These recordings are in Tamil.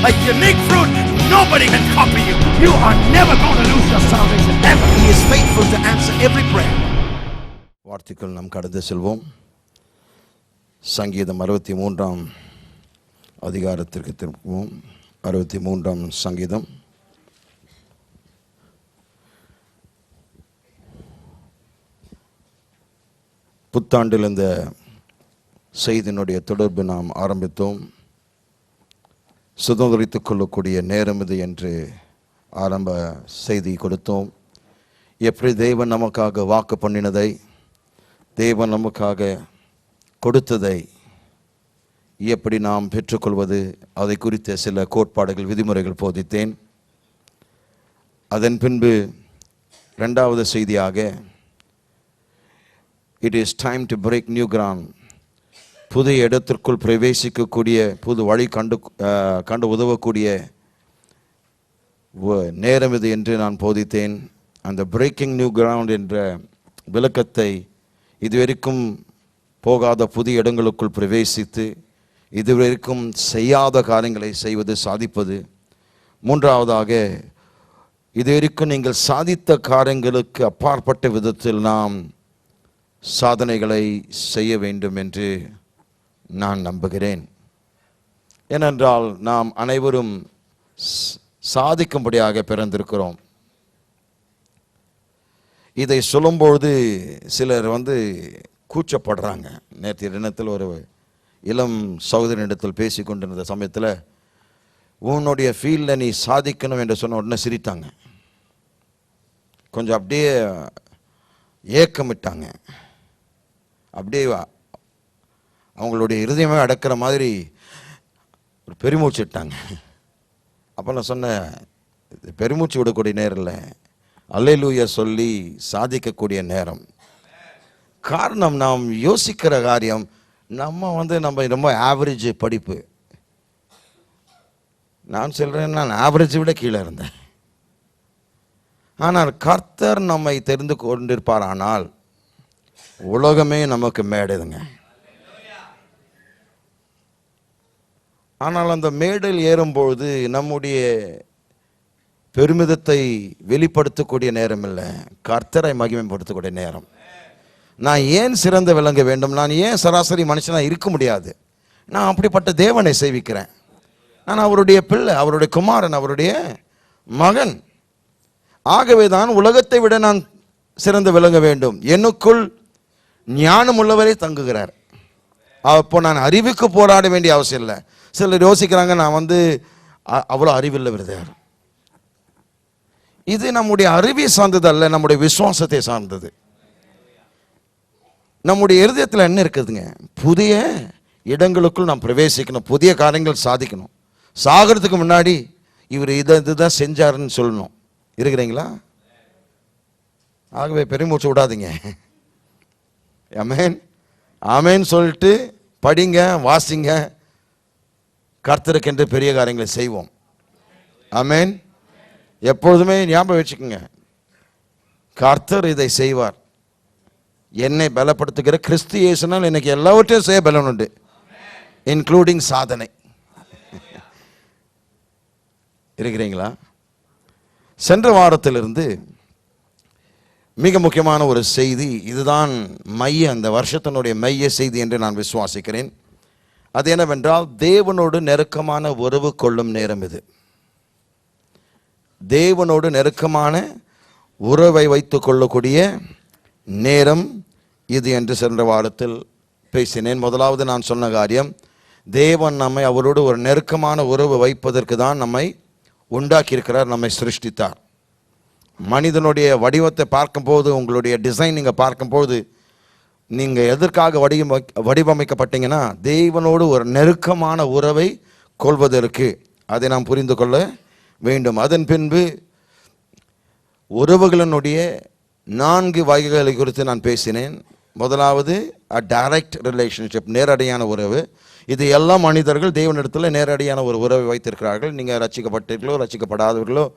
a unique fruit. Nobody can copy you. You are never going to lose your salvation ever. He is faithful to answer every prayer. வார்த்தைக்குள் நாம் கடந்து செல்வோம். சங்கீதம் 63ஆம் அதிகாரத்திற்கு திரும்புவோம். 63ஆம் சங்கீதம். புத்தாண்டில் இந்த செய்தியினுடைய தொடர்பு நாம் ஆரம்பித்தோம். சுதந்திரித்துக் கொள்ளக்கூடிய நேரம் இது என்று ஆரம்ப செய்தி கொடுத்தோம். எப்படி தேவன் நமக்காக வாக்கு பண்ணினதை, தேவன் நமக்காக கொடுத்ததை எப்படி நாம் பெற்றுக்கொள்வது, அதை குறித்த சில கோட்பாடுகள், விதிமுறைகள் போதித்தேன். அதன் பின்பு இரண்டாவது செய்தியாக it is time to break new ground, புதிய இடத்திற்குள் பிரவேசிக்கக்கூடிய, புது வழி கண்டு உதவக்கூடிய நேரம் இது என்று நான் போதித்தேன். அந்த பிரேக்கிங் நியூ கிரவுண்ட் என்ற விளக்கத்தை, இதுவரைக்கும் போகாத புதிய இடங்களுக்குள் பிரவேசித்து இதுவரைக்கும் செய்யாத காரியங்களை செய்வது, சாதிப்பது. மூன்றாவதாக, இதுவரைக்கும் நீங்கள் சாதித்த காரியங்களுக்கு அப்பாற்பட்ட விதத்தில் நாம் சாதனைகளை செய்ய வேண்டும் என்று நான் நம்புகிறேன். ஏனென்றால் நாம் அனைவரும் சாதிக்கும்படியாக பிறந்திருக்கிறோம். இதை சொல்லும்பொழுது சிலர் கூச்சப்படுறாங்க. நேற்றைய தினத்தில் ஒரு இளம் சகோதரனிடத்தில் பேசி கொண்டிருந்த சமயத்தில், உன்னுடைய ஃபீல்டில் நீ சாதிக்கணும் என்று சொன்ன உடனே சிரித்தாங்க. கொஞ்சம் அப்படியே ஏக்கமிட்டாங்க. அப்படியே அவங்களுடைய இருதயமே அடக்கிற மாதிரி ஒரு பெருமூச்சு விட்டாங்க. அப்போ நான் சொன்னேன், பெருமூச்சு விடக்கூடிய நேரம் இல்லை, அல்லேலூயா சொல்லி சாதிக்கக்கூடிய நேரம். காரணம், நாம் யோசிக்கிற காரியம், நம்ம ரொம்ப ஆவரேஜ் படிப்பு. நான் சொல்கிறேன், நான் ஆவரேஜை விட கீழே இருந்தேன். ஆனால் கர்த்தர் நம்மை தெரிந்து கொண்டிருப்பார். ஆனால் உலகமே நமக்கு மேடைதுங்க. ஆனால் அந்த மேடையில் ஏறும்பொழுது நம்முடைய பெருமிதத்தை வெளிப்படுத்தக்கூடிய நேரம் இல்லை, கர்த்தரை மகிமைப்படுத்தக்கூடிய நேரம். நான் ஏன் சிறந்து விளங்க வேண்டும்? நான் ஏன் சராசரி மனுஷனாக இருக்க முடியாது? நான் அப்படிப்பட்ட தேவனை சேவிக்கிறேன். நான் அவருடைய பிள்ளை, அவருடைய குமாரன், அவருடைய மகன். ஆகவே தான் உலகத்தை விட நான் சிறந்து விளங்க வேண்டும். எனக்குள் ஞானம் உள்ளவரே தங்குகிறார். அப்போ நான் அறிவுக்கு போராட வேண்டிய அவசியம் இல்லை. சிலர் யோசிக்கிறாங்க, நான் அவ்வளோ அறிவில்லை விருதார். இது நம்முடைய அறிவை சார்ந்தது அல்ல, நம்முடைய விசுவாசத்தை சார்ந்தது. நம்முடைய இருதயத்தில் என்ன இருக்குதுங்க? புதிய இடங்களுக்குள் நாம் பிரவேசிக்கணும், புதிய காரியங்கள் சாதிக்கணும். சாகிறதுக்கு முன்னாடி இவர் இதுதான் செஞ்சாருன்னு சொல்லணும். இருக்கிறீங்களா? ஆகவே பெருமூச்சு விடாதீங்க. ஆமென் ஆமென் சொல்லிட்டு படிங்க, வாசிங்க, கர்த்தருக்கென்று பெரிய காரியங்களை செய்வோம். ஆமென். எப்பொழுதுமே ஞாபகம் வச்சுக்கோங்க, கர்த்தர் இதை செய்வார். என்னை பலப்படுத்துகிற கிறிஸ்து இயேசுனால் எனக்கு எல்லாவற்றையும் செய்ய பலன் உண்டு, இன்க்ளூடிங் சாதனை. இருக்கிறீங்களா? சென்ற வாரத்திலிருந்து மிக முக்கியமான ஒரு செய்தி, இதுதான் அந்த வருஷத்தினுடைய மைய செய்தி என்று நான் விசுவாசிக்கிறேன். அது என்னவென்றால், தேவனோடு நெருக்கமான உறவு கொள்ளும் நேரம் இது. தேவனோடு நெருக்கமான உறவை வைத்துக் கொள்ளக்கூடிய நேரம் இது என்று சென்ற வாரத்தில் பேசினேன். முதலாவது நான் சொன்ன காரியம், தேவன் நம்மை அவரோடு ஒரு நெருக்கமான உறவு வைப்பதற்கு தான் நம்மை உண்டாக்கியிருக்கிறார், நம்மை சிருஷ்டித்தார். மனிதனுடைய வடிவத்தை பார்க்கும்போது, உங்களுடைய டிசைன் நீங்கள் பார்க்கும்போது, நீங்கள் எதற்காக வடிவமைக்கப்பட்டீங்கன்னா தேவனோடு ஒரு நெருக்கமான உறவை கொள்வதற்கு. அதை நாம் புரிந்து கொள்ள வேண்டும். அதன் பின்பு உறவுகளினுடைய 4 வகைகளை குறித்து நான் பேசினேன். முதலாவது டைரக்ட் ரிலேஷன்ஷிப், நேரடியான உறவு. இது எல்லா மனிதர்கள் தேவனிடத்தில் நேரடியான ஒரு உறவை வைத்திருக்கிறார்கள். நீங்கள் ரட்சிக்கப்பட்டீர்களோ ரட்சிக்கப்படாதவர்களோ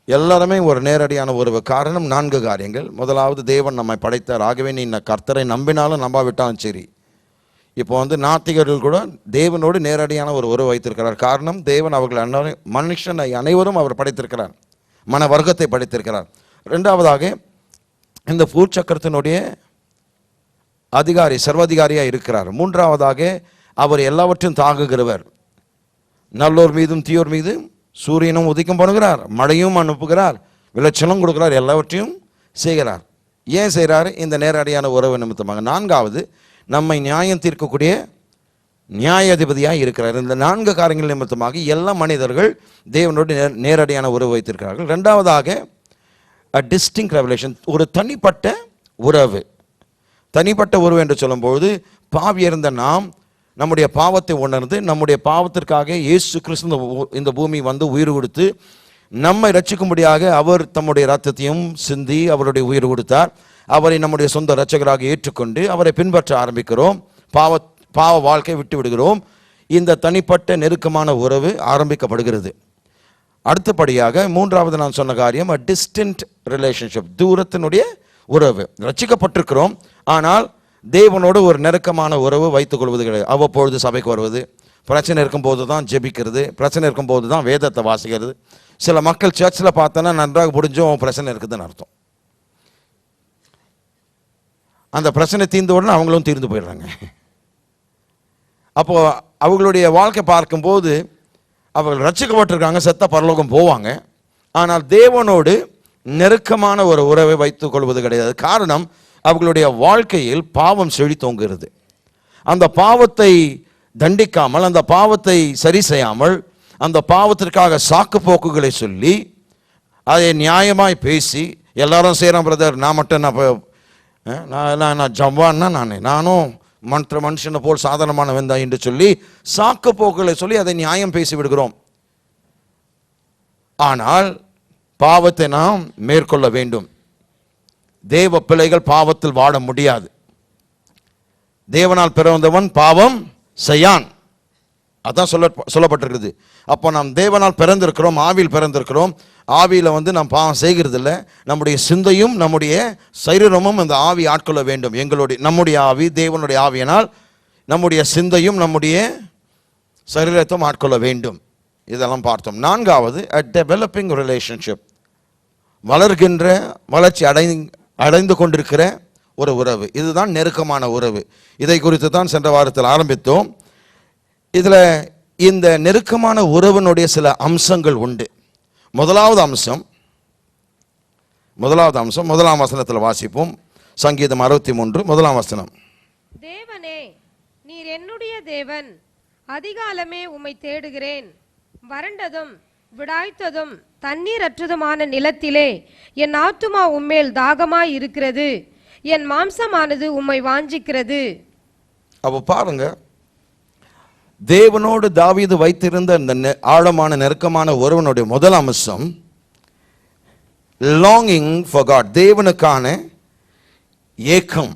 எல்லாருமே ஒரு நேரடியான உறவு. காரணம் 4 காரியங்கள். முதலாவது, தேவன் நம்மை படைத்தார். ஆகவே நீ கர்த்தரை நம்பினாலும் நம்பாவிட்டாலும் சரி, இப்போ வந்து நாத்திகர்கள் கூட தேவனோடு நேரடியான ஒரு உறவு வைத்திருக்கிறார். காரணம், தேவன் அவர்கள் மனுஷனை அனைவரும் அவர் படைத்திருக்கிறார், மன வர்க்கத்தை படைத்திருக்கிறார். ரெண்டாவதாக, இந்த பூச்சக்கரத்தினுடைய அதிகாரி சர்வாதிகாரியாக இருக்கிறார். மூன்றாவதாக, அவர் எல்லாவற்றையும் தாங்குகிறவர். நல்லோர் மீதும் தீயோர் மீதும் சூரியனும் உதிக்கும் பண்ணுகிறார், மழையும் அனுப்புகிறார், விளைச்சலும் கொடுக்கிறார், எல்லாவற்றையும் செய்கிறார். ஏன் செய்கிறார்? இந்த நேரடியான உறவு நிமித்தமாக. நான்காவது, நம்மை நியாயம் தீர்க்கக்கூடிய நியாயாதிபதியாக இருக்கிறார். இந்த 4 காரியங்கள் நிமித்தமாக எல்லா மனிதர்கள் தேவனோடு நேரடியான உறவு வைத்திருக்கிறார்கள். ரெண்டாவதாக, a distinct revelation, ஒரு தனிப்பட்ட உறவு. தனிப்பட்ட உறவு என்று சொல்லும்போது, பாவி இருந்த நாம் நம்முடைய பாவத்தை உணர்ந்து நம்முடைய பாவத்திற்காக இயேசு கிறிஸ்து இந்த பூமி வந்து உயிர் கொடுத்து நம்மை ரட்சிக்கும்படியாக அவர் தம்முடைய இரத்தத்தையும் சிந்தி அவருடைய உயிர் கொடுத்தார். அவரை நம்முடைய சொந்த இரட்சகராக ஏற்றுக்கொண்டு அவரை பின்பற்ற ஆரம்பிக்கிறோம். பாவ வாழ்க்கை விட்டு விடுகிறோம். இந்த தனிப்பட்ட நெருக்கமான உறவு ஆரம்பிக்கப்படுகிறது. அடுத்தபடியாக, மூன்றாவது நான் சொன்ன காரியம், a distant relationship, தூரத்தினுடைய உறவு. ரட்சிக்கப்பட்டிருக்கிறோம், ஆனால் தேவனோடு ஒரு நெருக்கமான உறவு வைத்துக் கொள்வது கிடையாது. அவ்வப்பொழுது சபைக்கு வருவது, பிரச்சனை இருக்கும்போது தான் ஜெபிக்கிறது, பிரச்சனை இருக்கும்போது தான் வேதத்தை வாசிக்கிறது. சில மக்கள் சர்ச்சில் பார்த்தோன்னா நன்றாக புரிஞ்சும் பிரச்சனை இருக்குதுன்னு அர்த்தம். அந்த பிரச்சனை தீர்ந்த உடனே அவங்களும் தீர்ந்து போயிடுறாங்க. அப்போது அவங்களுடைய வாழ்க்கை பார்க்கும்போது அவர்கள் ரட்சிக்கப்பட்டிருக்காங்க, செத்த பரலோகம் போவாங்க, ஆனால் தேவனோடு நெருக்கமான ஒரு உறவை வைத்துக் கொள்வது கிடையாது. காரணம், அவர்களுடைய வாழ்க்கையில் பாவம் செழித்தோங்குகிறது. அந்த பாவத்தை தண்டிக்காமல், அந்த பாவத்தை சரி செய்யாமல், அந்த பாவத்திற்காக சாக்கு போக்குகளை சொல்லி அதை நியாயமாய் பேசி, எல்லாரும் செய்கிறேன் பிரதர், நான் மட்டும் நான் ஜவ்வான்னா நானும் மற்ற மனுஷனை போல் சாதாரணமான வந்தேன் என்று சொல்லி சாக்கு போக்குகளை சொல்லி அதை நியாயம் பேசி விடுகிறோம். ஆனால் பாவத்தை நாம் மேற்கொள்ள வேண்டும். தேவ பிள்ளைகள் பாவத்தில் வாழ முடியாது. தேவனால் பிறந்தவன் பாவம் செய்யான், அதான் சொல்லப்பட்டிருக்கிறது. அப்போ நாம் தேவனால் பிறந்திருக்கிறோம், ஆவியில் பிறந்திருக்கிறோம். ஆவியில் வந்து நாம் பாவம் செய்கிறது இல்லை. நம்முடைய சிந்தையும் நம்முடைய சரீரமும் அந்த ஆவி ஆட்கொள்ள வேண்டும். நம்முடைய ஆவி தேவனுடைய ஆவியினால் நம்முடைய சிந்தையும் நம்முடைய சரீரத்தையும் ஆட்கொள்ள வேண்டும். இதெல்லாம் பார்த்தோம். நான்காவது, a developing relationship, வளர்கின்ற வளர்ச்சி அடைந்து கொண்டிருக்கிற ஒரு உறவு. இதுதான் நெருக்கமான உறவு. இதை குறித்து தான் சென்ற வாரத்தில் ஆரம்பித்தோம். இதில் இந்த நெருக்கமான உறவினுடைய சில அம்சங்கள் உண்டு. முதலாவது அம்சம் முதலாம் வசனத்தில் வாசிப்போம். சங்கீதம் 63 முதலாம் வசனம். தேவனே, நீர் என்னுடைய தேவன், அதிகாலமே உம்மை தேடுகிறேன். வறண்டதும் விடாய்த்ததும் தண்ணீரற்றதுமான நிலத்திலே என் ஆத்துமா உம்மேல் தாகமாய் இருக்கிறது, என் மாம்சமானது உம்மை வாஞ்சிக்கிறது. அப்போ பாருங்க, தேவனோடு தாவீது வைத்திருந்த இந்த ஆழமான நெருக்கமான ஒருவனுடைய முதல் அம்சம் longing for God, தேவனுக்கான ஏக்கம்,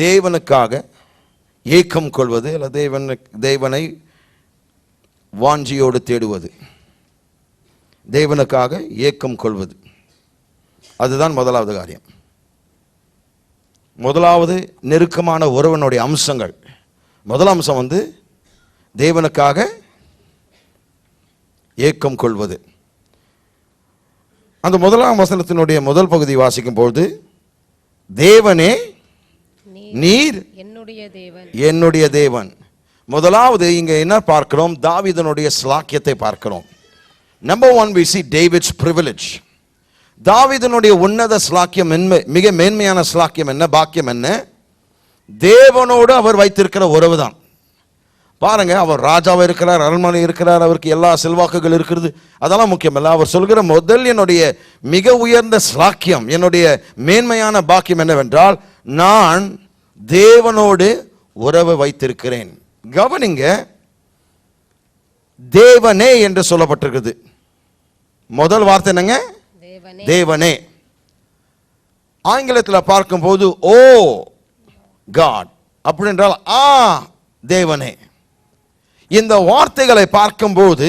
தேவனுக்காக ஏக்கம் கொள்வது, அல்ல தேவனை வாஞ்சியோடு தேடுவது, தேவனுக்காக ஏக்கம் கொள்வது. அதுதான் முதலாவது காரியம். முதலாவது நெருக்கமான உறவினுடைய அம்சங்கள். முதல் அம்சம் வந்து தேவனுக்காக ஏக்கம் கொள்வது. அந்த முதலாம் வசனத்தினுடைய முதல் பகுதி வாசிக்கும் பொழுது, தேவனே நீர் என்னுடைய தேவன். முதலாவது இங்க என்ன பார்க்கிறோம்? தாவீதனுடைய ஸ்லாக்கியத்தை பார்க்கிறோம். Number 1, we see David's privilege. தாவீதனுடைய உன்னத ஸ்லாக்கியம் என்ன, மிக மேன்மையான ஸ்லாக்கியம் என்ன, பாக்கியம் என்ன? தேவனோடு அவர் வைத்திருக்கிற உறவு தான். பாருங்க, அவர் ராஜாவாக இருக்கிறார், அரண்மனை இருக்கிறார், அவருக்கு எல்லா செல்வாக்குகள் இருக்கிறது, அதெல்லாம் முக்கியமல்ல. அவர் சொல்கிற முதல் என்னுடைய மிக உயர்ந்த ஸ்லாக்கியம், என்னுடைய மேன்மையான பாக்கியம் என்னவென்றால், நான் தேவனோடு உறவு வைத்திருக்கிறேன். கவனிங்க, தேவனே என்று சொல்லப்பட்டிருக்கிறது. முதல் வார்த்தை என்னங்க? தேவனே. ஆங்கிலத்தில் பார்க்கும்போது ஓ காட் அப்படி என்றால் தேவனே. இந்த வார்த்தைகளை பார்க்கும்போது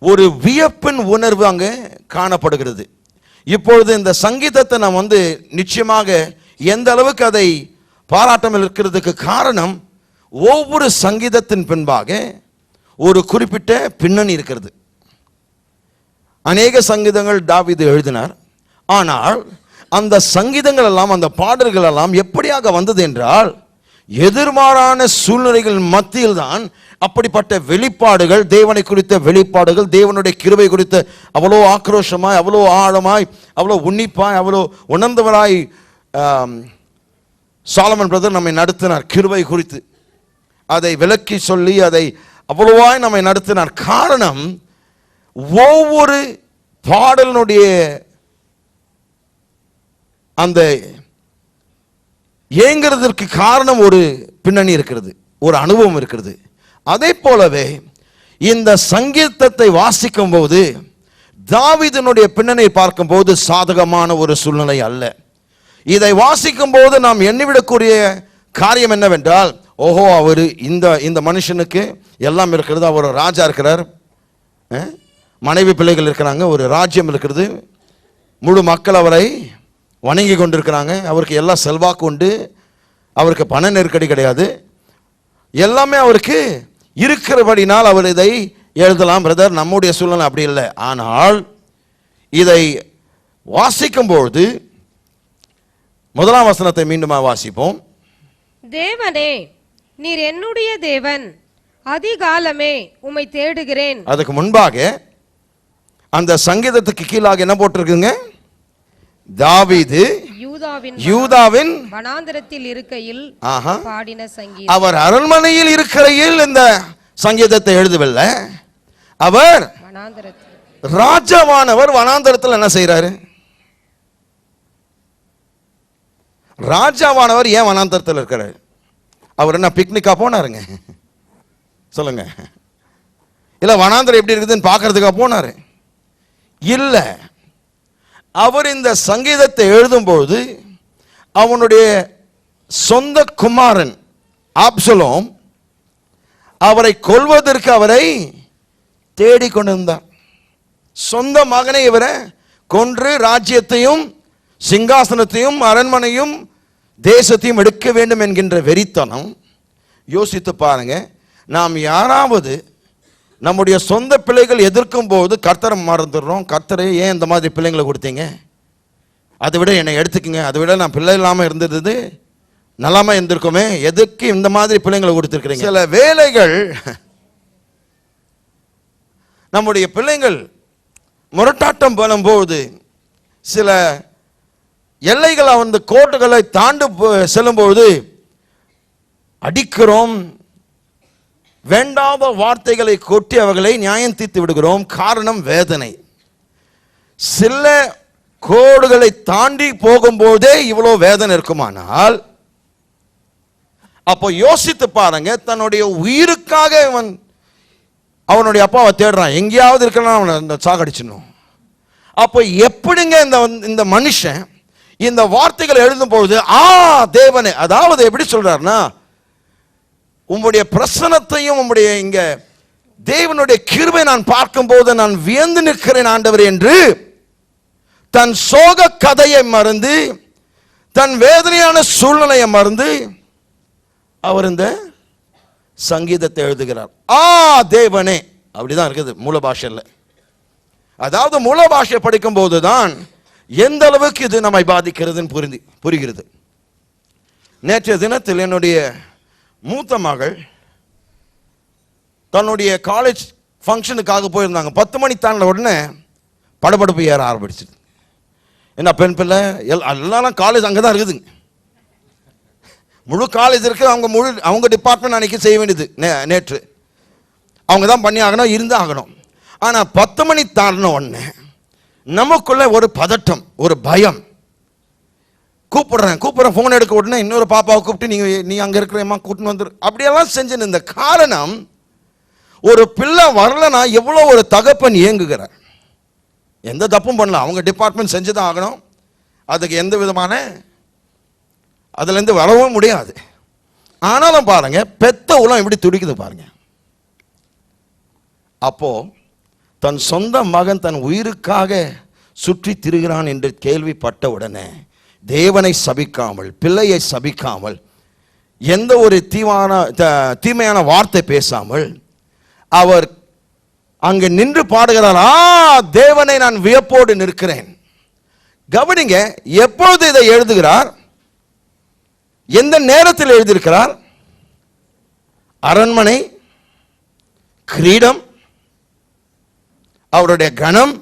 ஒரு வியப்பின் உணர்வு அங்கே காணப்படுகிறது. இப்பொழுது இந்த சங்கீதத்தை நாம் நிச்சயமாக எந்த அளவுக்கு அதை பாராட்டாமல் இருக்கிறதுக்கு காரணம், ஒவ்வொரு சங்கீதத்தின் பின்பாக ஒரு குறிப்பிட்ட பின்னணி இருக்கிறது. அநேக சங்கீதங்கள் தாவீது எழுதினார். ஆனால் அந்த சங்கீதங்கள் எல்லாம், அந்த பாடல்கள் எல்லாம் எப்படியாக வந்தது என்றால், எதிர்மாறான சூழ்நிலைகள் மத்தியில் தான் அப்படிப்பட்ட வெளிப்பாடுகள், தேவனை குறித்த வெளிப்பாடுகள், தேவனுடைய கிருபை குறித்த அவ்வளோ ஆக்ரோஷமாய், அவ்வளோ ஆழமாய், அவ்வளோ உன்னிப்பாய், அவ்வளோ உணர்ந்தவராய் சாலமன் பிரதர் நம்மை நடத்தினார். கிருபை குறித்து அதை விளக்கி சொல்லி அதை அவ்வளவாய் நம்மை நடத்தினார். காரணம், ஒவ்வொரு பாடலினுடைய அந்த ஏங்கிறதற்கு காரணம் ஒரு பின்னணி இருக்கிறது, ஒரு அனுபவம் இருக்கிறது. அதே போலவே இந்த சங்கீதத்தை வாசிக்கும் போது தாவீதினுடைய பின்னணியை பார்க்கும்போது சாதகமான ஒரு சூழ்நிலை அல்ல. இதை வாசிக்கும் போது நாம் எண்ணிவிடக்கூடிய காரியம் என்னவென்றால், ஓஹோ, அவர் இந்த மனுஷனுக்கு எல்லாம் இருக்கிறது, அவர் ராஜா இருக்கிறார், மனைவி பிள்ளைகள் இருக்கிறாங்க, ஒரு ராஜ்யம் இருக்கிறது, முழு மக்கள் அவரை வணங்கி கொண்டிருக்கிறாங்க, அவருக்கு எல்லா செல்வாக்கு உண்டு, அவருக்கு பண நெருக்கடி கிடையாது, எல்லாமே அவருக்கு இருக்கிறபடினால் அவர் இதை எழுதலாம். பிரதர், நம்முடைய சூழ்நிலை அப்படி இல்லை. ஆனால் இதை வாசிக்கும்பொழுது முதலாம் வசனத்தை மீண்டுமா வாசிப்போம். தேவனே, நீர் என்னுடைய தேவன், அதிகாலமே உம்மை தேடுகிறேன். அதுக்கு முன்பாக அந்த சங்கீதத்துக்கு கீழாக என்ன போட்டிருக்குங்க? தாவீது யூதாவின் வனாந்தரத்தில் இருக்கையில் பாடின சங்கீதம். அவர் அரண்மனையில் இருக்கிறையில் இந்த சங்கீதத்தை எழுதவில்லை. அவர் ராஜாவானவர் வனாந்தரத்தில் என்ன செய்யறாரு? ராஜாவானவர் ஏன் வனாந்தரத்தில் இருக்கிறார்? அவர் என்ன பிக்னிக்கா போனாருங்க? சொல்லுங்க. இல்ல வனாந்தரம் எப்படி இருக்குதுன்னு பார்க்கறதுக்கா போனாரு? இல்ல. அவர் இந்த சங்கீதத்தை எழுதும்போது அவனுடைய சொந்த குமாரன் அப்சலோம் அவரை கொல்வதற்கு அவரை தேடிக்கொண்டிருந்தார். சொந்த மகனை இவரை கொன்று ராஜ்யத்தையும் சிங்காசனத்தையும் அரண்மனையும் தேசத்தையும் எடுக்க வேண்டும் என்கின்ற வெறித்தனம். யோசித்து பாருங்க, நாம் யாராவது நம்முடைய சொந்த பிள்ளைகள் எதிர்க்கும் போது கர்த்தரை மறந்துடுறோம். கர்த்தரை ஏன் இந்த மாதிரி பிள்ளைங்களை கொடுத்தீங்க, அதை விட என்னை எடுத்துக்கங்க, அதை விட நான் பிள்ளை இல்லாமல் இருந்தது நல்லாம இருந்திருக்குமே, எதுக்கு இந்த மாதிரி பிள்ளைங்களை கொடுத்துருக்கிறீங்க? சில வேலைகள் நம்முடைய பிள்ளைகள் முரட்டாட்டம் பண்ணும்போது, சில எல்லைகளை அந்த கோட்டுகளை தாண்டு செல்லும்போது அடிக்கிறோம், வேண்டாத வார்த்தைகளை கொட்டி அவர்களை நியாயம் தீர்த்து விடுகிறோம். காரணம் வேதனை. சில கோடுகளை தாண்டி போகும்போதே இவ்வளோ வேதனை இருக்குமானால், அப்போ யோசித்து பாருங்க, தன்னுடைய உயிருக்காக அவனுடைய அப்பாவை தேடுறான், எங்கேயாவது இருக்கலாம் அவனை சாகடிச்சிடணும். அப்போ எப்படிங்க இந்த மனுஷன் இந்த வார்த்தைகளை எழுதும் பொழுது தேவனே, அதாவது எப்படி சொல்றாருன்னா, உம்முடைய பிரசனத்தையும் உம்முடைய இங்க தேவனுடைய கிருபை நான் பார்க்கும் போது நான் வியந்து நிற்கிறேன் ஆண்டவர் என்று தன் சோக கதையை மறந்து, தன் வேதனையான சூழ்நிலையை மறந்து அவர் இந்த சங்கீதத்தை எழுதுகிறார். தேவனே, அப்படிதான் இருக்குது மூல பாஷையில். அதாவது மூல பாஷை படிக்கும் போதுதான் எந்த அளவுக்கு இது நம்மை பாதிக்கிறதுன்னு புரிகிறது. நேற்றைய தினத்தில் என்னுடைய மூத்த மகள் தன்னுடைய காலேஜ் ஃபங்க்ஷனுக்காக போயிருந்தாங்க. 10 மணி தாண்டின உடனே படபடப்பு ஏற ஆரம்பிச்சிது. என்ன பெண் பிள்ளை எல்லாம் காலேஜ் அங்கே தான் இருக்குதுங்க, முழு காலேஜ் இருக்கு, அவங்க டிபார்ட்மெண்ட் அன்னைக்கு செய்ய வேண்டியது நேற்று அவங்க தான் பண்ணி ஆகணும், இருந்து ஆகணும். ஆனால் 10 மணி தாண்டின உடனே நமக்குள்ள ஒரு பதட்டம், ஒரு பயம். கூப்பிடுறேன் ஃபோன் எடுக்க உடனே இன்னொரு பாப்பாவை கூப்பிட்டு நீ அங்கே இருக்கிறேம்மா கூட்டின்னு வந்துரு, அப்படியெல்லாம் செஞ்சுன்னு. இந்த காரணம், ஒரு பிள்ளை வரலன்னா எவ்வளோ ஒரு தகப்பன் இயங்குகிறார். எந்த தப்பும் பண்ணலாம், அவங்க டிபார்ட்மெண்ட் செஞ்சு தான் ஆகணும், அதுக்கு எந்த விதமான அதுலேருந்து வரவும் முடியாது. ஆனாலும் பாருங்க, பெத்த உலம் எப்படி துடிக்குது பாருங்க. அப்போ தன் சொந்த மகன் தன் உயிருக்காக சுற்றி திரிகிறான் என்று கேள்விப்பட்ட உடனே தேவனை சபிக்காமல், பிள்ளையை சபிக்காமல், எந்த ஒரு தீமையான வார்த்தை பேசாமல் அவர் அங்கு நின்று பாடுகிறார், தேவனை நான் வியப்போடு நிற்கிறேன். கவனிங்க, எப்பொழுது இதை எழுதுகிறார், எந்த நேரத்தில் எழுதியிருக்கிறார்? அரண்மனை, கிரீடம், அவருடைய கணம்,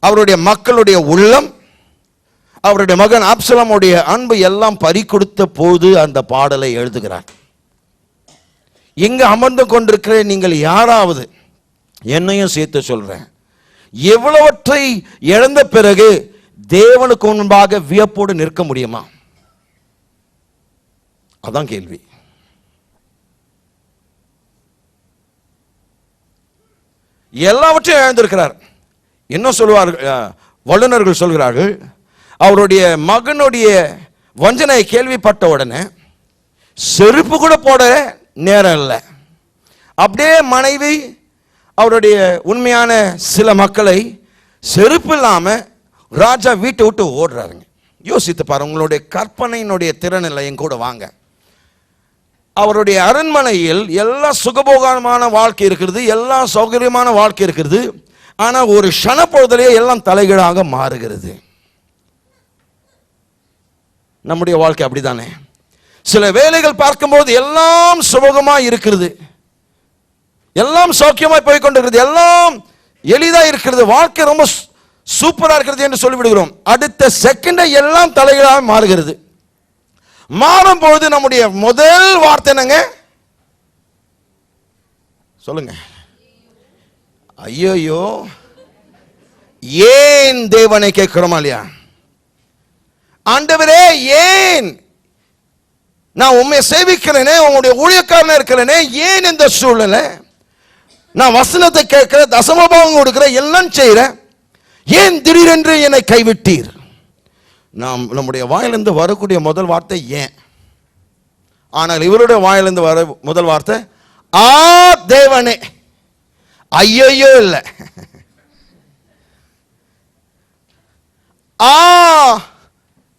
அவருடைய மக்களுடைய உள்ளம், அவருடைய மகன் அப்சலோமுடைய அன்பு எல்லாம் பறி கொடுத்த போது அந்த பாடலை எழுதுகிறார். இங்கு அமர்ந்து கொண்டிருக்கிற நீங்கள் யாராவது, என்னையும் சேர்த்து சொல்றேன், எவ்வளவற்றை இழந்த பிறகு தேவனுக்கு முன்பாக வியப்போடு நிற்க முடியுமா? அதான் கேள்வி. எல்லாவற்றையும் இழந்திருக்கிறார். என்ன சொல்வார்கள் வல்லுநர்கள் சொல்கிறார்கள், அவருடைய மகனுடைய வஞ்சனை கேள்விப்பட்ட உடனே செருப்பு கூட போட நேரம் இல்லை. அப்படியே மனைவி அவருடைய உண்மையான சில மக்களை செருப்பு இல்லாம ராஜா வீட்டை விட்டு ஓடுறாருங்க. யோசித்து பாருங்க, உங்களுடைய கற்பனையினுடைய திறனில் என் கூட வாங்க. அவருடைய அரண்மனையில் எல்லா சுகபோகமான வாழ்க்கை இருக்கிறது, எல்லா சௌகரியமான வாழ்க்கை இருக்கிறது. ஆனா ஒரு க்ஷண பொழுதிலே எல்லாம் தலைகீழாக மாறுகிறது. நம்முடைய வாழ்க்கை அப்படித்தானே? சில வேலைகள் பார்க்கும்போது எல்லாம் சுபகமா இருக்கிறது, எல்லாம் சௌக்கியமாய் போய் கொண்டிருக்கிறது, எல்லாம் எளிதா இருக்கிறது, வாழ்க்கை ரொம்ப சூப்பரா இருக்கிறது என்று சொல்லிவிடுகிறோம். அடுத்த செகண்ட் எல்லாம் தலைகீழாக மாறுகிறது. மாறும் பொழுது நம்முடைய முதல் வார்த்தை என்னங்க? சொல்லுங்க. ஐயோ, ஏன் தேவனை கேட்கிறோமா இல்லையா? ஆண்டவரே, ஏன் நான் உண்மையை சேவிக்கிறேனே, உங்களுடைய ஊழியக்காரனா இருக்கிறேனே, ஏன் இந்த சூழ்நிலை? நான் வசனத்தை கேட்கிற, தசமபாவம் கொடுக்கிற, எல்லாம் செய்கிறேன், ஏன் திடீரென்று என்னை கைவிட்டீர்? நம்முடைய வாயிலிருந்து வரக்கூடிய முதல் வார்த்தை ஏன். ஆனால் இவருடைய வாயிலிருந்து வர முதல் வார்த்தை தேவனே. ஐயோ இல்லை,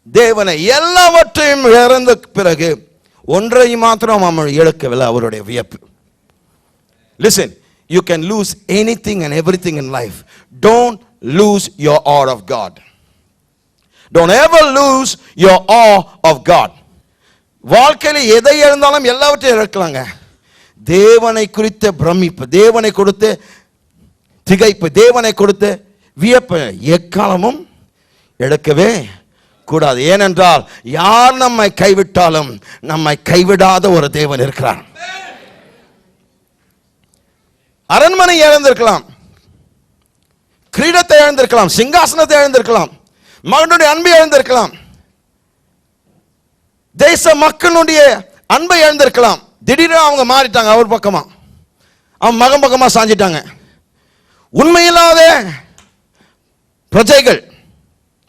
தேவனை. எல்லாவற்றையும் இழந்த பிறகு ஒன்றையும் மாத்திரம் அவன் இழக்கவில்லை, அவருடைய வியப்பு. Listen, you can lose anything and everything in life. Don't lose your awe of God. Don't ever lose your awe of God. வாழ்க்கையில் எதை இழந்தாலும் எல்லாவற்றையும் இழக்கலாங்க. தேவனை குறித்த பிரமிப்பு, தேவனை கொடுத்த திகைப்பு, தேவனை கொடுத்த வியப்பு எக்காலமும் இழக்கவே கூடாது. ஏனென்றால் யார் நம்மை கைவிட்டாலும் நம்மை கைவிடாத ஒரு தேவன் இருக்கிறார். அரண்மனை இழந்திருக்கலாம், கிரீடத்தை இழந்திருக்கலாம், சிங்காசனத்தை இழந்திருக்கலாம், மகனுடைய அன்பை இழந்திருக்கலாம், தேச மக்களுடைய அன்பை இழந்திருக்கலாம். திடீர்னு அவங்க மாறிட்டாங்க, அவர் பக்கமா, அவன் மகன் பக்கமா சாஞ்சிட்டாங்க. உண்மையில்லாத பிரஜைகள்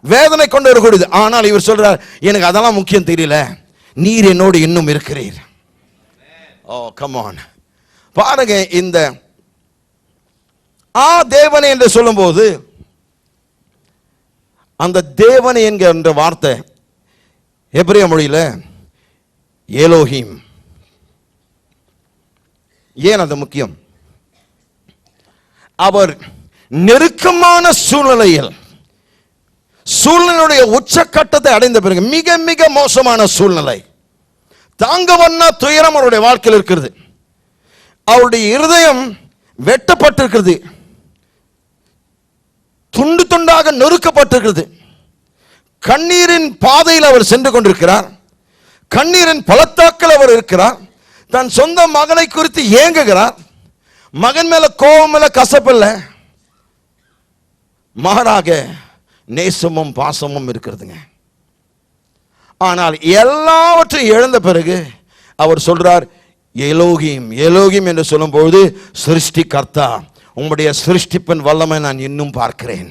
வேதனை கொண்டு வரக்கூடியது. ஆனால் இவர் சொல்றார், எனக்கு அதெல்லாம் முக்கியம் தெரியல, நீர் என்னோடு இன்னும் இருக்கிறீர். ஓ கம் ஆன். பாருங்க, இந்த தேவனை என்று சொல்லும்போது அந்த தேவனை என்கிற வார்த்தை எபிரேய மொழியில எலோஹிம். ஏன் அது முக்கியம்? அவர் நெருக்கமான சூழ்நிலையுடைய உச்சக்கட்டத்தை அடைந்த பிறகு, மிக மிக மோசமான சூழ்நிலை, தாங்க வண்ண துயரம் அவருடைய வாழ்க்கையில் இருக்கிறது. அவருடைய இருதயம் வெட்டப்பட்டிருக்கிறது, துண்டு துண்டாக நொறுக்கப்பட்டிருக்கிறது. கண்ணீரின் பாதையில் அவர் சென்று கொண்டிருக்கிறார், கண்ணீரின் பள்ளத்தாக்கில் அவர் இருக்கிறார். தன் சொந்த மகனை குறித்து ஏங்குகிறார். மகன் மேல கோபம் இல்ல, கசப்பில்ல, மாறாக நேசமும் பாசமும் இருக்கிறதுங்க. ஆனால் எல்லாவற்றையும் இழந்த பிறகு அவர் சொல்றார், எலோகிம். எலோகிம் என்று சொல்லும்போது சிருஷ்டி கர்த்தா, உம்முடைய சிருஷ்டிப்பின் வல்லமை நான் இன்னும் பார்க்கிறேன்.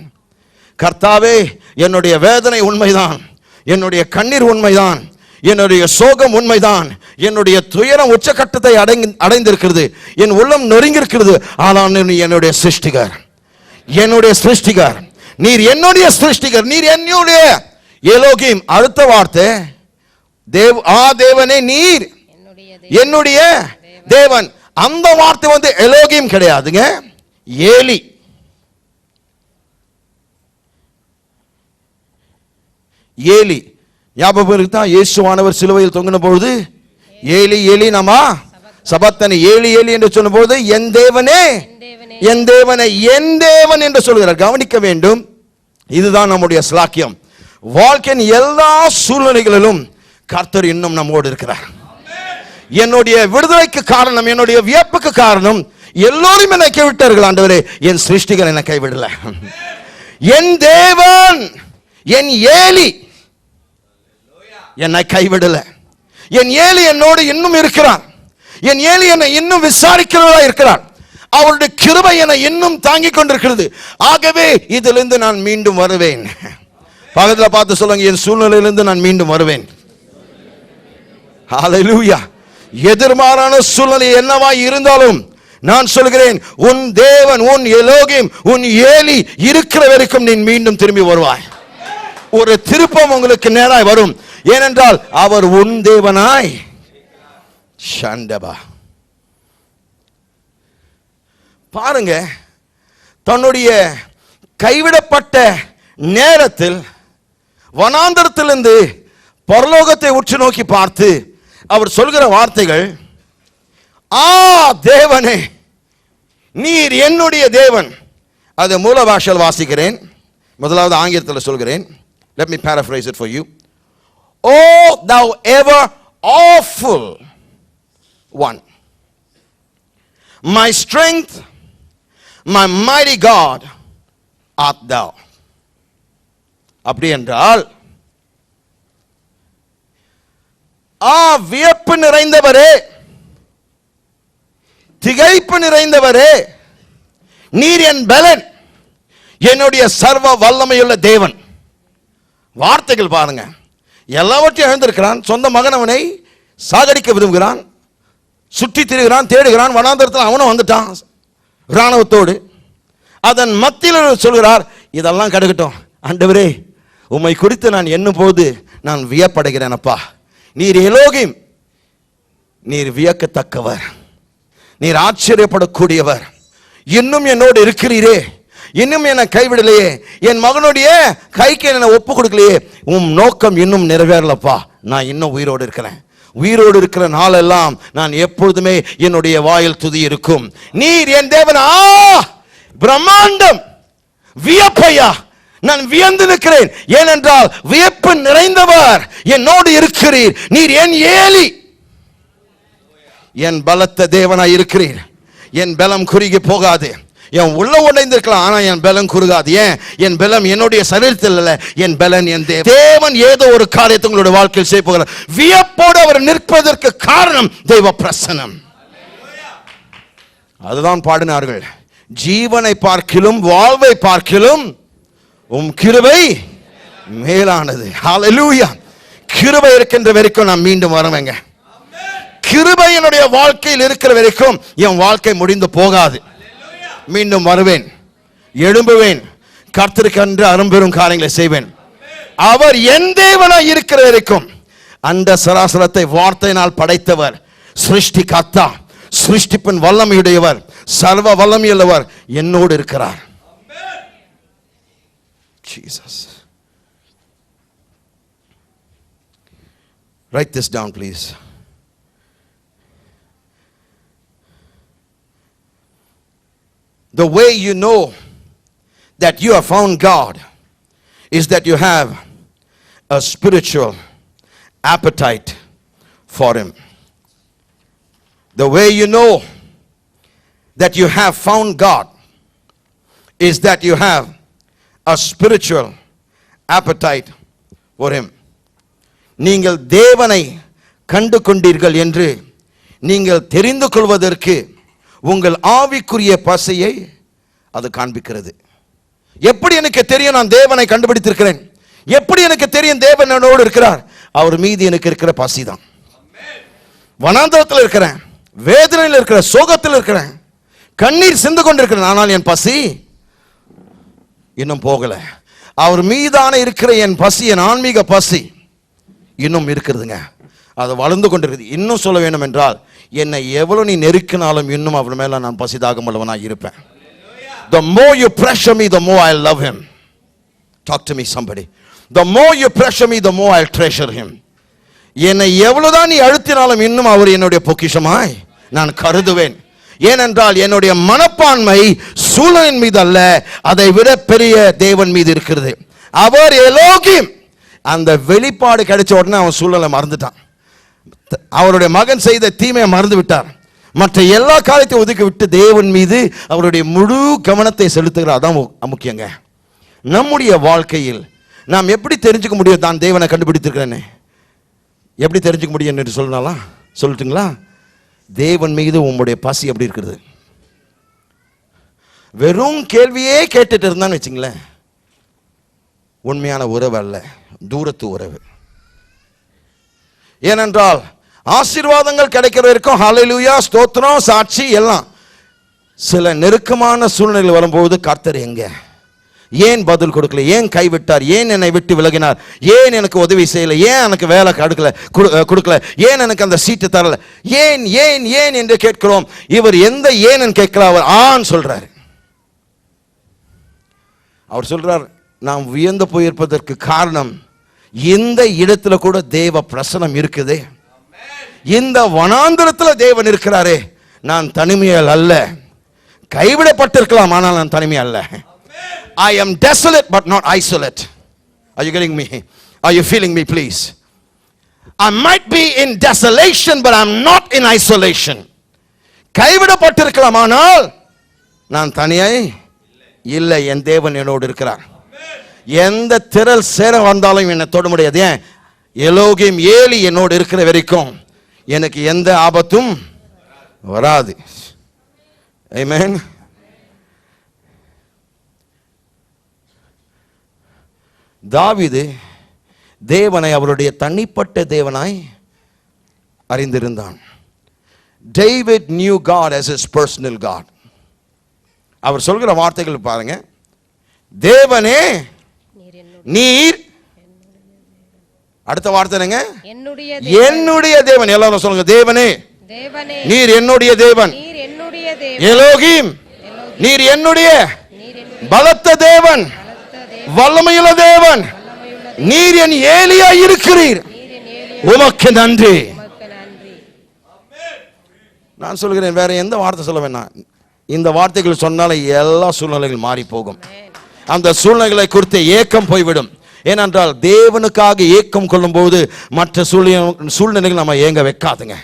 கர்த்தாவே, என்னுடைய வேதனை உண்மைதான், என்னுடைய கண்ணீர் உண்மைதான், என்னுடைய சோகம் உண்மைதான், என்னுடைய துயரம் உச்சக்கட்டத்தை அடைந்திருக்கிறது, என் உள்ளம் நொறுங்கியிருக்கிறது. ஆனால் என்னுடைய சிருஷ்டிகர், என்னுடைய சிருஷ்டிகர், நீர் என்னுடைய சிருஷ்டிகர், நீர் என்னுடைய எலோகிம் அடுத்த வார்த்தை தேவனே நீர் என்னுடைய தேவன். அந்த வார்த்தை வந்து எலோகிம் கிடையாதுங்க, ஏலி. ஏலி ஞாபகம் இருக்குதா? இயேசுவானவர் சிலுவையில் தொங்கின பொழுது ஏலி ஏலி நாமா சபத்தனை, ஏலி ஏலி என்று சொல்லும் பொழுது என் தேவனே என் தேவனை என் தேவன் என்று சொல்கிறார். கவனிக்க வேண்டும், இதுதான் நம்முடைய ஸ்லாக்கியம். வாழ்க்கையின் எல்லா சூழ்நிலைகளிலும் கர்த்தர் இன்னும் நம்மோடு இருக்கிறார். என்னுடைய விடுதலைக்கு காரணம், என்னுடைய வியப்புக்கு காரணம், எல்லோரும் என்னை கைவிட்டார்கள் ஆண்டவரே, என் சிருஷ்டிகர் என்னை கைவிடல. என் தேவன் என் ஏலி என்னை கைவிடல. என் ஏலி என்னோடு இன்னும் இருக்கிறார். என் ஏலி என்னை இன்னும் விசாரிக்கிறவரா இருக்கிறார். அவருடைய கிருபை என்னை இன்னும் தாங்கிக் கொண்டிருக்கிறது. ஆகவே இதிலிருந்து நான் மீண்டும் வருவேன். பக்கத்தில் பார்த்து சொல்லுங்க, என் சூழ்நிலையிலிருந்து நான் மீண்டும் வருவேன். ஹல்லேலூயா. எதிர்மாறான சூழ்நிலை என்னவாய் இருந்தாலும் நான் சொல்கிறேன், உன் தேவன் உன் எலோகிம் உன் ஏலி இருக்கிற வரைக்கும் நீ மீண்டும் திரும்பி வருவாய். ஒரு திருப்பம் உங்களுக்கு நேராய் வரும். ஏனென்றால் அவர் உன் தேவனாய் ஷண்டபா. பாருங்க, தன்னுடைய கைவிடப்பட்ட நேரத்தில் வனாந்தரத்திலிருந்து பரலோகத்தை உற்று நோக்கி பார்த்து அவர் சொல்கிற வார்த்தைகள், தேவனே நீர் என்னுடைய தேவன். அது மூல பாஷையில் வாசிக்கிறேன், முதலாவது ஆங்கிலத்தில் சொல்கிறேன். Let me paraphrase it for you. Oh thou ever awful one, my strength, my mighty God art thou. அப்படி என்றால், வியப்பு நிறைந்தவரே, திகைப்பு நிறைந்தவரே, நீர் என் பலன், என்னுடைய சர்வ வல்லமையுள்ள தேவன். வார்த்தைகள் பாருங்க, எல்லாவற்றையும் எழுந்திருக்கிறான். சொந்த மகனவனை சாகடிக்க விரும்புகிறான், சுற்றி திரிகிறான், தேடுகிறான். வனாந்தரத்தில் அவனும் வந்துட்டான் இராணுவத்தோடு. அதன் மத்தியில் சொல்கிறார், இதெல்லாம் கிடைக்கட்டும் ஆண்டவரே, உம்மை குறித்து நான் எண்ணும் போது நான் வியப்படைகிறேன். அப்பா, நீர் எலோகிம், நீர் வியக்கத்தக்கவர், நீர் ஆச்சரியப்படக்கூடியவர். இன்னும் என்னோடு இருக்கிறீரே, இன்னும் என்னை கைவிடலையே, என் மகனுடைய கைக்கு என்னை ஒப்பு கொடுக்கலையே, உம் நோக்கம் இன்னும் நிறைவேறலப்பா. நான் இன்னும் உயிரோடு இருக்கிறேன். உயிரோடு இருக்கிற நாளெல்லாம் நான் எப்பொழுதுமே என்னுடைய வாயில் துதி இருக்கும். நீர் என் தேவன். பிரம்மாண்டம், வியப்பையா, நான் வியந்து நிற்கிறேன். ஏனென்றால் வியப்பு நிறைந்தவர் என்னோடு இருக்கிறீர். நீர் என் ஏலி, என் பலத்த தேவனாய் இருக்கிறீர். என் பலம் குறுகி போகாது. என் உள்ள உடைந்திருக்கலாம், ஆனா என் பலம் குறுகாது. ஏன்? என் பலம் என்னுடைய சரீரத்தில் அல்ல, என் பலன் என் தேவன் ஏதோ ஒரு காரியத்தை உங்களுடைய வாழ்க்கையில் செய்ய போகிறார். வியப்போடு அவர் நிற்பதற்கு காரணம் தெய்வ பிரசன்னம். அதுதான் பாடினார்கள், ஜீவனை பார்க்கிலும் வாழ்வை பார்க்கிலும் உம் கிருபை மேலானது. ஹல்லேலூயா. கிருபை இருக்கின்ற வரைக்கும் நான் மீண்டும் வருவேங்க. கிருபை என்னுடைய வாழ்க்கையில் இருக்கிற வரைக்கும் என் வாழ்க்கை முடிந்து போகாது. மீண்டும் வருவேன், எழும்புவேன், கர்த்தருக்கு அன்று அரும்பெரும் காரியங்களை செய்வேன். அவர் என் தேவனாய் இருக்கிற வரைக்கும் அந்த சராசரத்தை வார்த்தையினால் படைத்தவர், சிருஷ்டி கர்த்தா, சிருஷ்டிப்பின் வல்லமையுடையவர், சர்வ வல்லமையுள்ளவர் என்னோடு இருக்கிறார். Jesus. Write this down, please. The way you know that you have found God is that you have a spiritual appetite for Him. The way you know that you have found God is that you have a spiritual appetite for Him. நீங்கள் தேவனை கண்டு கொண்டீர்கள் என்று நீங்கள் தெரிந்து கொள்வதற்கு உங்கள் ஆவிக்குரிய பசையை அது காண்பிக்கிறது. எப்படி எனக்கு தெரியும் நான் தேவனை கண்டுபிடித்திருக்கிறேன்? எப்படி எனக்கு தெரியும் தேவன் என்னோடு இருக்கிறார்? அவர் மீது எனக்கு இருக்கிற பசி தான். வனாந்தரத்தில் இருக்கிறேன், வேதனையில் இருக்கிற, சோகத்தில் இருக்கிறேன், கண்ணீர் சிந்து கொண்டிருக்கிறேன், ஆனால் என் பசி இன்னும் போகல. அவர் மீதான இருக்கிற என் பசி, என் ஆன்மீக பசி இன்னும் இருக்கிறதுங்க. அது வளர்ந்து கொண்டிருக்குது. இன்னும் சொல்ல வேண்டும் என்றால், என்னை எவ்வளவு நீ நெருக்கினாலும் இன்னும் அவர் மேல நான் பசிதாகம் உள்ளவனாக இருப்பேன். The more you pressure me, the more I love him. Talk to me somebody. The more you pressure me, the more I'll treasure him. என்னை எவ்வளவுதான் நீ அழுத்தினாலும் இன்னும் அவர் என்னுடைய பொக்கிஷமாய் நான் கருதுவேன். ஏனென்றால் என்னுடைய மனப்பான்மை சூழலின் மீது அல்ல, அதை விட பெரிய தேவன் மீது இருக்கிறது. அவர் எலோகிம். அந்த வெளிப்பாடு கிடைச்ச உடனே அவன் சூழலை மறந்துட்டான். அவருடைய மகன் செய்த தீமையை மறந்து விட்டார். மற்ற எல்லா காரியத்தையும் ஒதுக்கி விட்டு தேவன் மீது அவருடைய முழு கவனத்தை செலுத்துகிறார். அதான் முக்கியங்க. நம்முடைய வாழ்க்கையில் நாம் எப்படி தெரிஞ்சுக்க முடியும் தான் தேவனை கண்டுபிடித்திருக்கிறேன்னு? எப்படி தெரிஞ்சுக்க முடியும் என்று சொல்லட்டுங்களா? தேவன் மீது உங்களுடைய பசி எப்படி இருக்கிறது? வெறும் கேள்வியே கேட்டுட்டு இருந்தான்னு வச்சுங்களேன், உண்மையான உறவு அல்ல, தூரத்து உறவு. ஏனென்றால் ஆசீர்வாதங்கள் கிடைக்கிற வரைக்கும் ஹல்லேலூயா, ஸ்தோத்திரம், சாட்சி எல்லாம். சில நெருக்கமான சூழ்நிலை வரும்போது கர்த்தர் எங்க, ஏன் பதில் கொடுக்கல, ஏன் கைவிட்டார், ஏன் என்னை விட்டு விலகினார், ஏன் எனக்கு உதவி செய்யல, ஏன் எனக்கு வேலை கொடுக்கல, ஏன் எனக்கு அந்த சீட்டு தரல, ஏன் ஏன் ஏன் என்று கேட்கிறோம். இவர் எந்த ஏன் கேட்கல, அவர் ஆன் சொல்றார். அவர் சொல்றார், நாம் வியந்து போயிருப்பதற்கு காரணம் இந்த இடத்துல கூட தேவ பிரசனம் இருக்குது. இந்த வனாந்தரத்தில் தேவன் இருக்கிறாரே, நான் தனிமையால் அல்ல. கைவிடப்பட்டிருக்கலாம், ஆனால் நான் தனிமை அல்ல. I am desolate but not isolate. Are you getting me? Are you feeling me, please? I might be in desolation but I'm not in isolation. கைவிடப்பட்டிருக்கலாம், ஆனால் நான் தனியாய் இல்லை. என் தேவன் என்னோடு இருக்கிறார். எந்த திரள் சேர வந்தாலும் என்னை தொட முடியாது. ஏன்? எலோகிம் ஏலி என்னோடு இருக்கிற வரைக்கும் எனக்கு எந்த ஆபத்தும் வராது. ஆமென். தாவீது தேவனை அவருடைய தனிப்பட்ட தேவனாய் அறிந்திருந்தான். David knew God as his personal God. அவர் சொல்கிற வார்த்தைகள் பாருங்க, தேவனே நீர், அடுத்த வார்த்தை என்னங்க? என்னுடைய தேவன். எல்லாரும் சொல்லுங்க, தேவனே நீர் என்னுடைய தேவன். எலோகிம் நீர் என்னுடைய பலத்த தேவன், வல்லமையுள்ள தேவன். நீர் என் ஏலியா இருக்கிறீர், உமக்கு நன்றி. நான் சொல்கிறேன், வேற எந்த வார்த்தை சொல்ல வேண்டாம். இந்த வார்த்தைகள் சொன்னாலே எல்லா சூழ்நிலைகள் மாறி போகும். அந்த சூழ்நிலைகளை குறித்து ஏக்கம் போய்விடும். ஏனென்றால் தேவனுக்காக ஏக்கம் கொள்ளும் போது மற்ற சூழ்நிலைகள் நம்ம ஏங்க வைக்காதுங்க.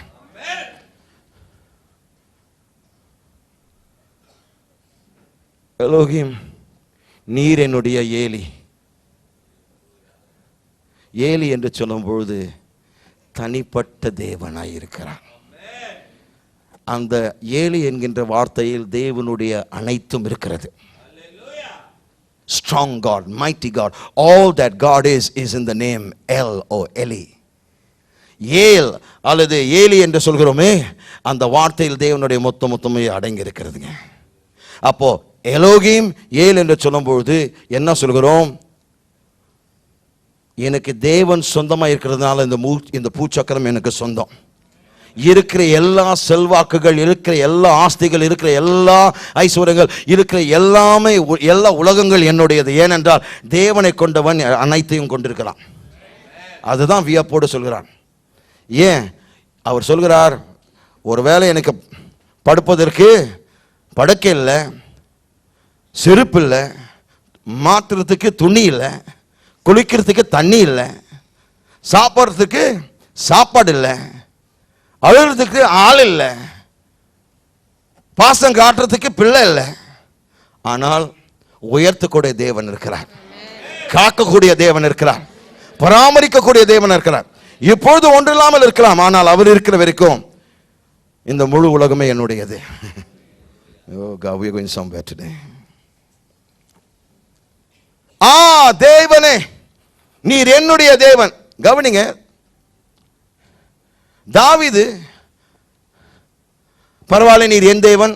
எலோகிம் நீர் என்னுடைய ஏலி. ஏலி என்று சொல்லும் பொழுது தனிப்பட்ட தேவனாய் இருக்கிறார். அந்த ஏலி என்கின்ற வார்த்தையில் தேவனுடைய அனைத்தும் இருக்கிறது. Strong God, mighty God, all that God is in the name El or Eli. ஏல் அல்லது ஏலி என்று சொல்கிறோமே, அந்த வார்த்தையில் தேவனுடைய மொத்தமே அடங்கி இருக்கிறதுங்க. அப்போ எலோகிம் ஏல் என்று சொல்லும்பொழுது என்ன சொல்கிறோம்? எனக்கு தேவன் சொந்தமாக இருக்கிறதுனால இந்த பூச்சக்கரம் எனக்கு சொந்தம். இருக்கிற எல்லா செல்வாக்குகள், இருக்கிற எல்லா ஆஸ்திகள், இருக்கிற எல்லா ஐஸ்வர்யங்கள், இருக்கிற எல்லாமே, எல்லா உலகங்கள் என்னுடையது. ஏனென்றால் தேவனை கொண்டவன் அனைத்தையும் கொண்டிருக்கிறான். அதுதான் வியப்போடு சொல்கிறான். ஏன் அவர் சொல்கிறார், ஒருவேளை எனக்கு படுப்பதற்கு படுக்கை இல்லை, செருப்பு இல்லை, மாற்றுறதுக்கு துணி இல்லை, குளிக்கிறதுக்கு தண்ணி இல்லை, சாப்பிட்றதுக்கு சாப்பாடு இல்லை, அழுகிறதுக்கு ஆள் இல்லை, பாசம் காட்டுறதுக்கு பிள்ளை இல்லை. ஆனால் உயர்த்தக்கூடிய தேவன் இருக்கிறார், காக்கக்கூடிய தேவன் இருக்கிறார், பராமரிக்கக்கூடிய தேவன் இருக்கிறார். இப்பொழுது ஒன்றில்லாமல் இருக்கலாம், ஆனால் அவர் இருக்கிற வரைக்கும் இந்த முழு உலகமே என்னுடையது. Oh God, we are going somewhere today. தேவனே நீர் என்னுடைய தேவன். கவனிங்க, தாவீது பரவாயில்லை நீர் என் தேவன்,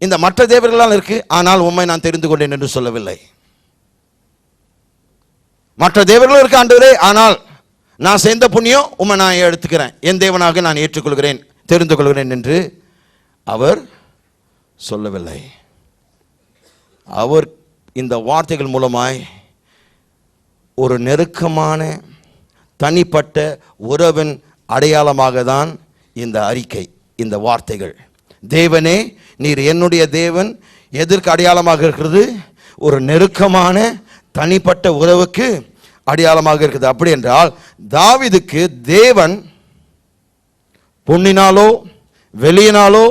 இந்த மற்ற தேவர்களால் இருக்கு, ஆனால் உம்மை நான் தெரிந்து கொண்டேன் என்று சொல்லவில்லை. மற்ற தேவர்களும் இருக்க ஆண்டவரே, ஆனால் நான் செய்த புண்ணியம் உம்மை நான் எடுத்துக்கிறேன், என் தேவனாக நான் ஏற்றுக்கொள்கிறேன், தெரிந்து கொள்கிறேன் என்று அவர் சொல்லவில்லை. அவர் இந்த வார்த்தைகள் மூலமாய் ஒரு நெருக்கமான தனிப்பட்ட உறவின் அடையாளமாக தான் இந்த அறிக்கை, இந்த வார்த்தைகள். தேவனே நீர் என்னுடைய தேவன் எதற்கு அடையாளமாக இருக்கிறது? ஒரு நெருக்கமான தனிப்பட்ட உறவுக்கு அடையாளமாக இருக்குது. அப்படி என்றால் தாவீதுக்கு தேவன் பொன்னினாலோ வெளியினாலோ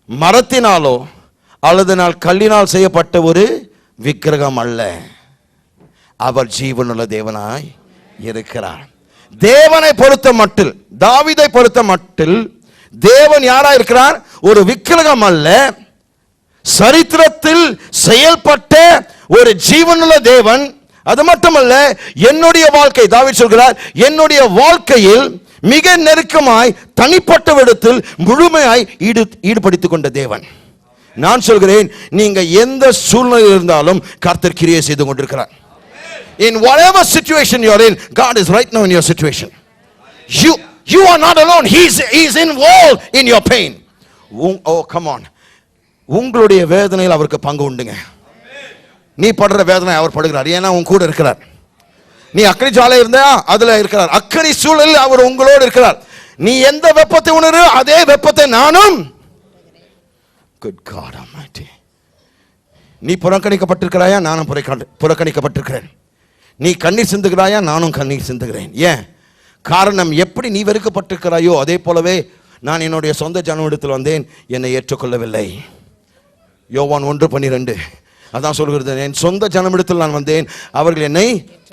மரத்தினாலோ அல்லது கல்லினால் செய்யப்பட்ட ஒரு விக்கிரகம் அல்ல. அவர் ஜீவனுள்ள தேவனாய் இருக்கிறார். தேவனை பொறுத்த மட்டில், தாவீதை பொறுத்த மட்டில் தேவன் யாரா இருக்கிறார்? ஒரு விக்கிரகம் அல்ல, சரித்திரத்தில் செயல்பட்ட ஒரு ஜீவனுள்ள தேவன். அது மட்டுமல்ல, என்னுடைய வாழ்க்கை, தாவீது சொல்கிறார், என்னுடைய வாழ்க்கையில் மிக நெருக்கமாய் தனிப்பட்ட விடத்தில் முழுமையாய் ஈடுபடுத்திக் கொண்ட தேவன். நான் சொல்கிறேன், நீங்க எந்த சூழ்நிலையில் இருந்தாலும் கர்த்தர் கிரியை செய்து கொண்டிருக்கிறார். In whatever situation you are in, God is right now in your situation. You are not alone. He is involved in your pain. Oh, come on. உங்களுடைய வேதனையில் அவருக்கு பங்கு உண்டுங்க. நீ படுற வேதனை அவர் படுகிறார். ஏன்னா உன் கூட இருக்கிறார். நீ அக்கனி ஜாலை இருந்தா அதுல இருக்கிறார். அக்கனி சூழலில் அவர் உங்களோடு இருக்கிறார். நீ எந்த வெப்பத்தை உணரு, அதே வெப்பத்தை நானும். Good God Almighty. நீ புறக்கணிக்கப்பட்டிருக்கிறாயா? நானும் புறக்கணிக்கப்பட்டிருக்கிறேன். நீ கண்ணீர் சிந்துகிறாயா? நானும் கண்ணீர் சிந்துகிறேன். ஏன் காரணம்? எப்படி நீ வெறுக்கப்பட்டிருக்கிறாயோ அதே போலவே நான் என்னுடைய சொந்த ஜனமிடத்தில் வந்தேன், என்னை ஏற்றுக்கொள்ளவில்லை. யோவான் 1:12 அதான் சொல்கிறது, என் சொந்த ஜனமிடத்தில் நான் வந்தேன், அவர்கள் என்னை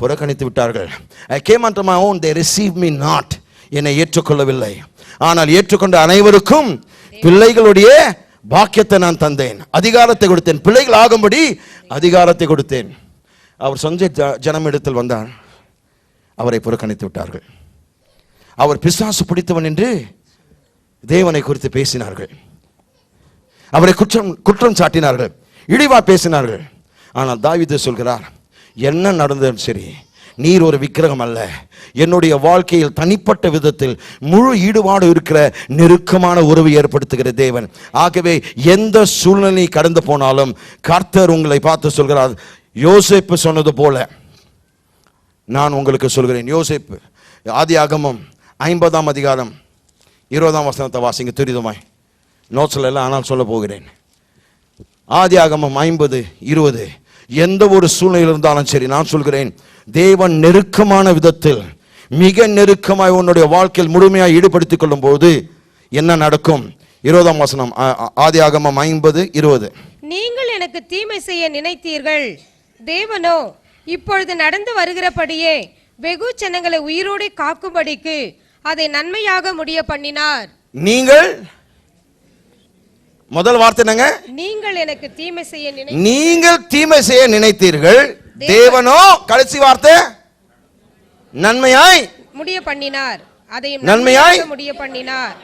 புறக்கணித்து விட்டார்கள். I came unto my own, they received me not. என்னை ஏற்றுக்கொள்ளவில்லை. ஆனால் ஏற்றுக்கொண்ட அனைவருக்கும் பிள்ளைகளுடைய பாக்கியத்தை நான் தந்தேன், அதிகாரத்தை கொடுத்தேன், பிள்ளைகள் ஆகும்படி அதிகாரத்தை கொடுத்தேன். அவர் சொந்த ஜனமிடத்தில் வந்தார், அவரை புறக்கணித்து விட்டார்கள். அவர் பிசாசு பிடித்தவன் என்று தேவனை குறித்து பேசினார்கள், அவரை குற்றம் சாட்டினார்கள், இழிவா பேசினார்கள். ஆனால் தாவீது சொல்கிறார், என்ன நடந்தாலும் சரி, நீர் ஒரு விக்கிரகம் அல்ல, என்னுடைய வாழ்க்கையில் தனிப்பட்ட விதத்தில் முழு ஈடுபாடு இருக்கிற நெருக்கமான உறவு ஏற்படுத்துகிற தேவன். ஆகவே எந்த சூழ்நிலை கடந்து போனாலும் கர்த்தர் உங்களை பார்த்து சொல்கிறார், யோசேப்பு சொன்னது போல நான் உங்களுக்கு சொல்கிறேன். யோசேப்பு ஆதியாகமம் 50ஆம் அதிகாரம் 20ஆம் வசனத்தை வாசிங்க துரிதமாய். நோட்ஸ்ல எல்லாம் ஆனால் சொல்ல போகிறேன். ஆதியாகமம் 50:20. எந்த ஒரு சூழ்நிலையில் இருந்தாலும் சரி, நான் சொல்கிறேன், தேவன் நெருக்கமான விதத்தில் மிக நெருக்கமாய் உன்னுடைய வாழ்க்கையில் முழுமையாக ஈடுபடுத்திக் கொள்ளும் போது என்ன நடக்கும்? 20ஆம் வசனம், ஆதியாகமம் 50:20. நீங்கள் எனக்கு தீமை செய்ய நினைத்தீர்கள், தேவனோ இப்பொழுது நடந்து வருகிறபடியே வெகு ஜனங்களை உயிரோடு காக்கும்படிக்கு அதை நன்மையாக முடிய பண்ணினார். நீங்கள், முதல் வார்த்தை என்னங்க? நீங்கள் எனக்கு தீமை செய்ய நீங்கள் தீமை செய்ய நினைத்தீர்கள், தேவனோ கடைசி வார்த்தை நன்மையாய் முடிய பண்ணினார், அதை நன்மையாய் முடிய பண்ணினார்.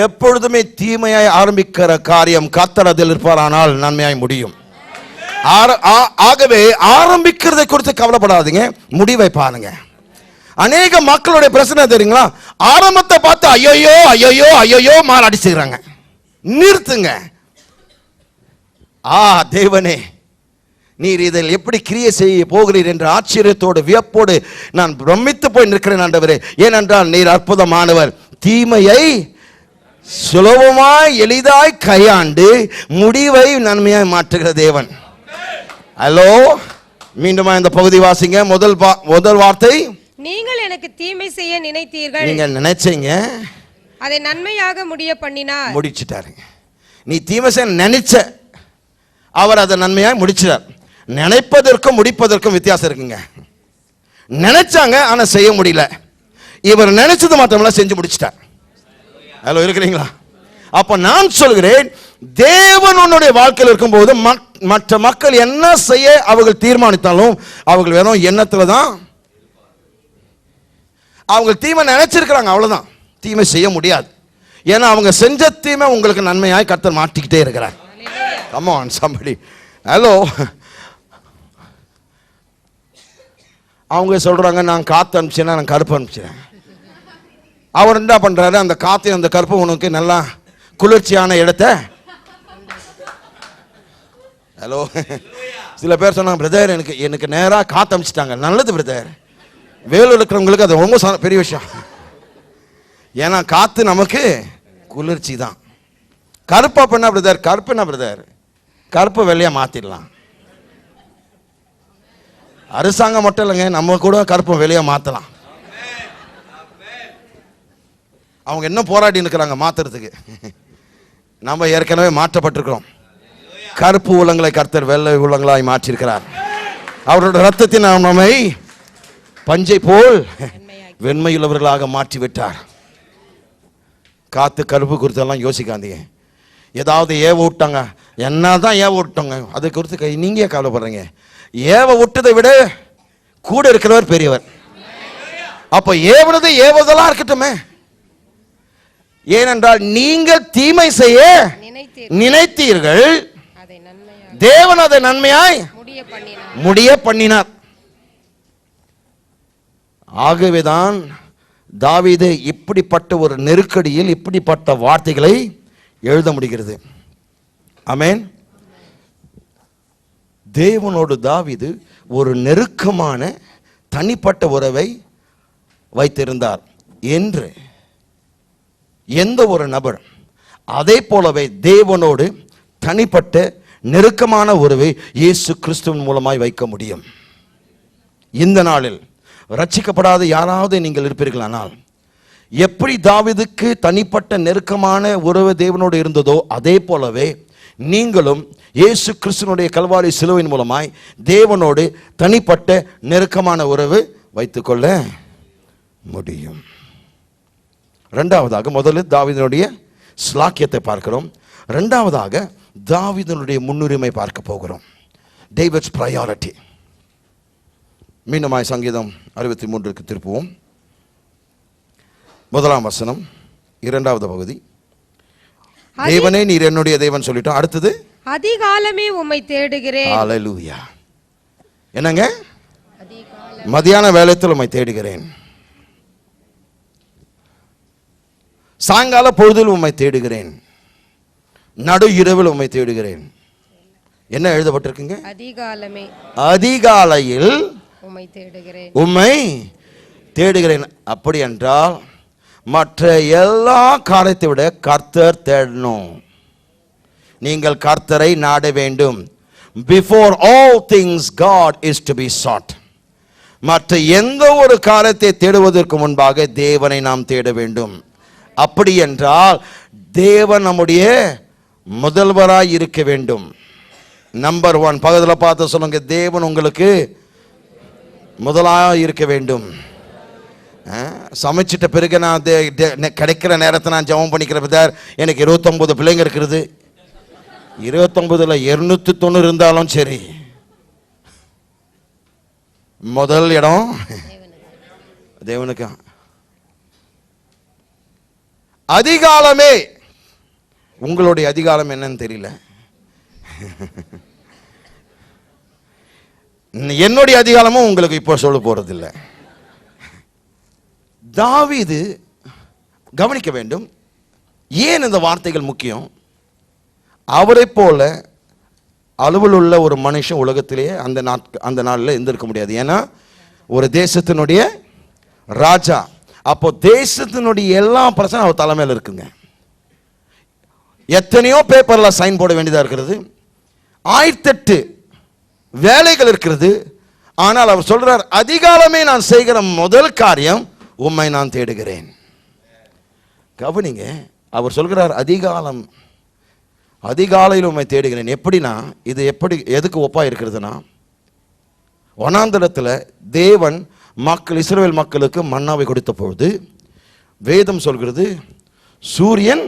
எப்பொழுதுமே தீமையாய் ஆரம்பிக்கிற காரியம் கர்த்தர் அதில் இருப்பாரானால் நன்மையாய் முடியும். ஆகவே ஆரம்பிக்கிறதை குறித்து கவலைப்படாதீங்க, முடிவை பாருங்க. அநேக மக்களுடைய பிரச்சனை தெரியுங்களா? ஆரம்பத்தை பார்த்து ஐயோ ஐயோ ஐயோ மாற அடிச்சுக்கிறாங்க. நிறுத்துங்க. தேவனே, நீர் இதில் எப்படி கிரியை செய்ய போகிறீர் என்ற ஆச்சரியத்தோடு வியப்போடு நான் பிரமித்து போய் நிற்கிறேன் ஆண்டவரே. ஏனென்றால் நீர் அற்புதமானவர். தீமையை சுலபமாய் எளிதாய் கையாண்டு முடிவை நன்மையாய் மாற்றுகிற தேவன். ஹலோ, மீண்டும் இந்த பகுதி வாசிங்க. முதல் வார்த்தை, நீங்கள் எனக்கு தீமை செய்ய நினைத்தீர்கள். நீங்க நினைச்சீங்க, அதை நன்மையாக முடிய பண்ணினார். முடிச்சிட்டாருங்க. நீ தீமை செய்ய நினைச்ச, அவர் அதை நன்மையாக முடிச்சார். நினைப்பதற்கும் முடிப்பதற்கும் வித்தியாசம் இருக்குங்க. நினைச்சாங்க ஆனா செய்ய முடியல, இவர் நினைச்சது மாத்திரமல்ல செஞ்சு முடிச்சிட்டார். ஹலோ, இருக்கிறீங்களா? அப்ப நான் சொல்கிறேன், தேவன் உன்னுடைய வாழ்க்கையில் இருக்கும்போது மற்ற மக்கள் என்ன செய்ய அவர்கள் தீர்மானித்தாலும் அவர்கள் வெறும் எண்ணத்துல தான், அவங்க தீமை நினைச்சிருக்கிறாங்க, அவ்வளவுதான். தீமை செய்ய முடியாது. ஏன்னா அவங்க செஞ்ச தீமை உங்களுக்கு நன்மையாய் கர்த்தர் மாட்டிக்கிட்டே இருக்கிறார். Come on somebody. ஹலோ, அவங்க சொல்றாங்க, நான் காற்று அனுப்பிச்சேன்னா நான் கருப்பு அனுப்பிச்சேன். அவர் என்ன பண்றாரு, அந்த காற்று அந்த கருப்பு உனக்கு நல்லா குளிர்ச்சியான இடத்த. ஹலோ, சில பேர் சொன்னாங்க, பிரதர் எனக்கு நேராக காற்று அனுப்பிச்சிட்டாங்க. நல்லது பிரதர், வேலூர் இருக்கிறவங்களுக்கு அது ரொம்ப பெரிய விஷயம். ஏன்னா காற்று நமக்கு குளிர்ச்சி தான். கருப்பா பண்ணா பிரதர், கருப்பு என்ன பிரதர், கருப்பு வெள்ளையா மாத்திடலாம். அரசாங்கம் மட்டும் இல்லைங்க, நம்ம கூட கருப்பு வெள்ளையா மாத்தலாம். அவங்க என்ன போராடி இருக்கிறாங்க மாத்துறதுக்கு. நம்ம ஏற்கனவே மாற்றப்பட்டிருக்கிறோம். கருப்பு உள்ளங்களை கர்த்தர் வெள்ளை உள்ளங்களாய் மாற்றிருக்கிறார். அவரோட ரத்தத்தை நம்மை பஞ்சை போல் வெண்மையுள்ளவர்களாக மாற்றி விட்டார். காத்து கருப்பு குறித்தெல்லாம் யோசிக்காதீங்க. ஏதாவது ஏவ விட்டாங்க, என்னதான் ஏவ விட்டாங்க, அதை குறித்து நீங்க கவலைப்படுறீங்க. ஏவ விட்டதை விட கூட இருக்கிறவர் பெரியவர். அப்ப ஏவுனது ஏவுதெல்லாம் இருக்கட்டுமே. ஏனென்றால் நீங்கள் தீமை செய்ய நினைத்தீர்கள், தேவன் அதை நன்மையாய் முடிய பண்ணினார். ஆகவேதான் தாவீது இப்படிப்பட்ட ஒரு நெருக்கடியில் இப்படிப்பட்ட வார்த்தைகளை எழுத முடிகிறது. ஆமென். தேவனோடு தாவீது ஒரு நெருக்கமான தனிப்பட்ட உறவை வைத்திருந்தார் என்று எந்த ஒரு நபர் அதே போலவே தேவனோடு தனிப்பட்ட நெருக்கமான உறவை இயேசு கிறிஸ்துவின் மூலமாய் வைக்க முடியும். இந்த நாளில் ரட்சிக்கப்படாத யாராவது நீங்கள் இருப்பீர்களானால், எப்படி தாவீதுக்கு தனிப்பட்ட நெருக்கமான உறவு தேவனோடு இருந்ததோ அதே போலவே நீங்களும் இயேசு கிறிஸ்துவினுடைய கல்வாரி சிலுவையின் மூலமாய் தேவனோடு தனிப்பட்ட நெருக்கமான உறவு வைத்துக்கொள்ள முடியும். இரண்டாவதாக, முதலில் தாவீதினுடைய ஸ்லாக்கியத்தை பார்க்கிறோம். இரண்டாவதாக தாவீதினுடைய முன்னுரிமை பார்க்க போகிறோம். David's priority. மீண்டுமாய் சங்கீதம் 63க்கு திருப்புவோம். 1ஆம் வசனம், 2வது பகுதி. தேவனே நீர் என்னுடைய தேவன் சொல்லிட்டோம். அடுத்தது, அதிகாலமே உம்மை தேடுகிறேன். ஹல்லேலூயா. என்னங்க, மதியான வேளையில் உம்மை தேடுகிறேன், சாயங்கால பொழுதில் உம்மை தேடுகிறேன், நடு இரவில் உம்மை தேடுகிறேன். என்ன எழுதப்பட்டிருக்குங்க? அதிகாலமே, அதிகாலையில் உம்மை தேடுகிறேன், உம்மை தேடுகிறேன். அப்படி என்றால் மற்ற எல்லா காரியத்தை விட கர்த்தர் தேடணும். நீங்கள் கர்த்தரை நாட வேண்டும். Before all things God is to be sought. மற்ற எந்த ஒரு காரியத்தை தேடுவதற்கு முன்பாக தேவனை நாம் தேட வேண்டும். அப்படி என்றால் தேவன் நம்முடைய முதல்வராய் இருக்க வேண்டும். நம்பர் 1 பக்கத்தில் பார்த்து சொல்லுங்க, தேவன் உங்களுக்கு முதலாக இருக்க வேண்டும். சமைச்சிட்ட பிறகு நான் கிடைக்கிற நேரத்தை நான் ஜெபம் பண்ணிக்கிற பிரதர், எனக்கு 29 பிள்ளைங்க இருக்கிறது, 29ல் 290 இருந்தாலும் சரி, முதல் இடம் தேவனுக்கு. அதிகாலமே, உங்களுடைய அதிகாலம் என்னன்னு தெரியல, என்னுடைய அதிகாலமும் உங்களுக்கு இப்போ சொல்ல போறதில்லை. தாவீது கவனிக்க வேண்டும். ஏன் இந்த வார்த்தைகள் முக்கியம்? அவரை போல அளவில் உள்ள ஒரு மனுஷன் உலகத்திலேயே அந்த நாளில் இருந்திருக்க முடியாது. ஏன்னா ஒரு தேசத்தினுடைய ராஜா. அப்போ தேசத்தினுடைய எல்லா பிரச்சனை அவர் தலைமையில் இருக்குங்க. எத்தனையோ பேப்பர்ல சைன் போட வேண்டியதா இருக்கிறது, 1008 வேலைகள் இருக்கிறது. ஆனால் அவர் சொல்றார், அதிகாலமே நான் செய்கிற முதல் காரியம் உம்மை நான் தேடுகிறேன். கவனிங்க, அவர் சொல்கிறார் அதிகாலையில் உம்மை தேடுகிறேன். எப்படின்னா, இது எதுக்கு ஒப்பா இருக்கிறதுனா, வனாந்தரத்தில் தேவன் இஸ்ரவேல் மக்களுக்கு மன்னாவை கொடுத்த பொழுது வேதம் சொல்கிறது, சூரியன்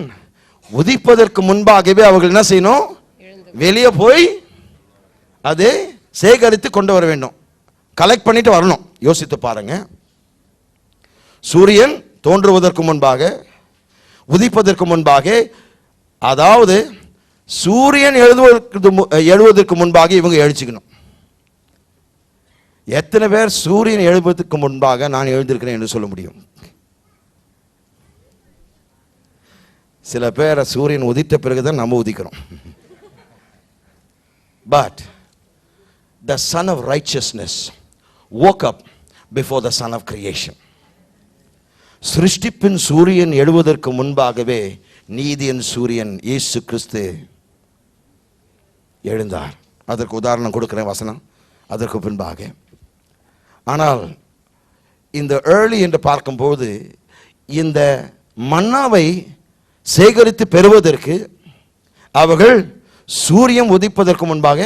உதிப்பதற்கு முன்பாகவே அவர்கள் என்ன செய்யணும்? வெளியே போய் அதை சேகரித்து கொண்டு வர வேண்டும், கலெக்ட் பண்ணிட்டு வரணும். யோசித்து பாருங்க, சூரியன் தோன்றுவதற்கு முன்பாக, உதிப்பதற்கு முன்பாக, அதாவது சூரியன் எழுவதற்கு முன்பாக இவங்க எழுச்சிக்கணும். எத்தனை பேர் சூரியன் எழுப்பதற்கு முன்பாக நான் எழுந்திருக்கிறேன் என்று சொல்ல முடியும்? சில பேரை சூரியன் உதித்த பிறகுதான் நம்ம உதிக்கிறோம். But the son of righteousness woke up before the son of creation. சிருஷ்டிப்பின் சூரியன் எழுவதற்கு முன்பாகவே நீதியின் சூரியன் இயேசு கிறிஸ்து எழுந்தார். அதற்கு உதாரணம் கொடுக்கிறேன், வசனம் அதற்கு பின்பாக. ஆனால் இந்த ஏர்லி என்று பார்க்கும்போது இந்த மன்னாவை சேகரித்து பெறுவதற்கு அவர்கள் சூரியன் உதிப்பதற்கு முன்பாக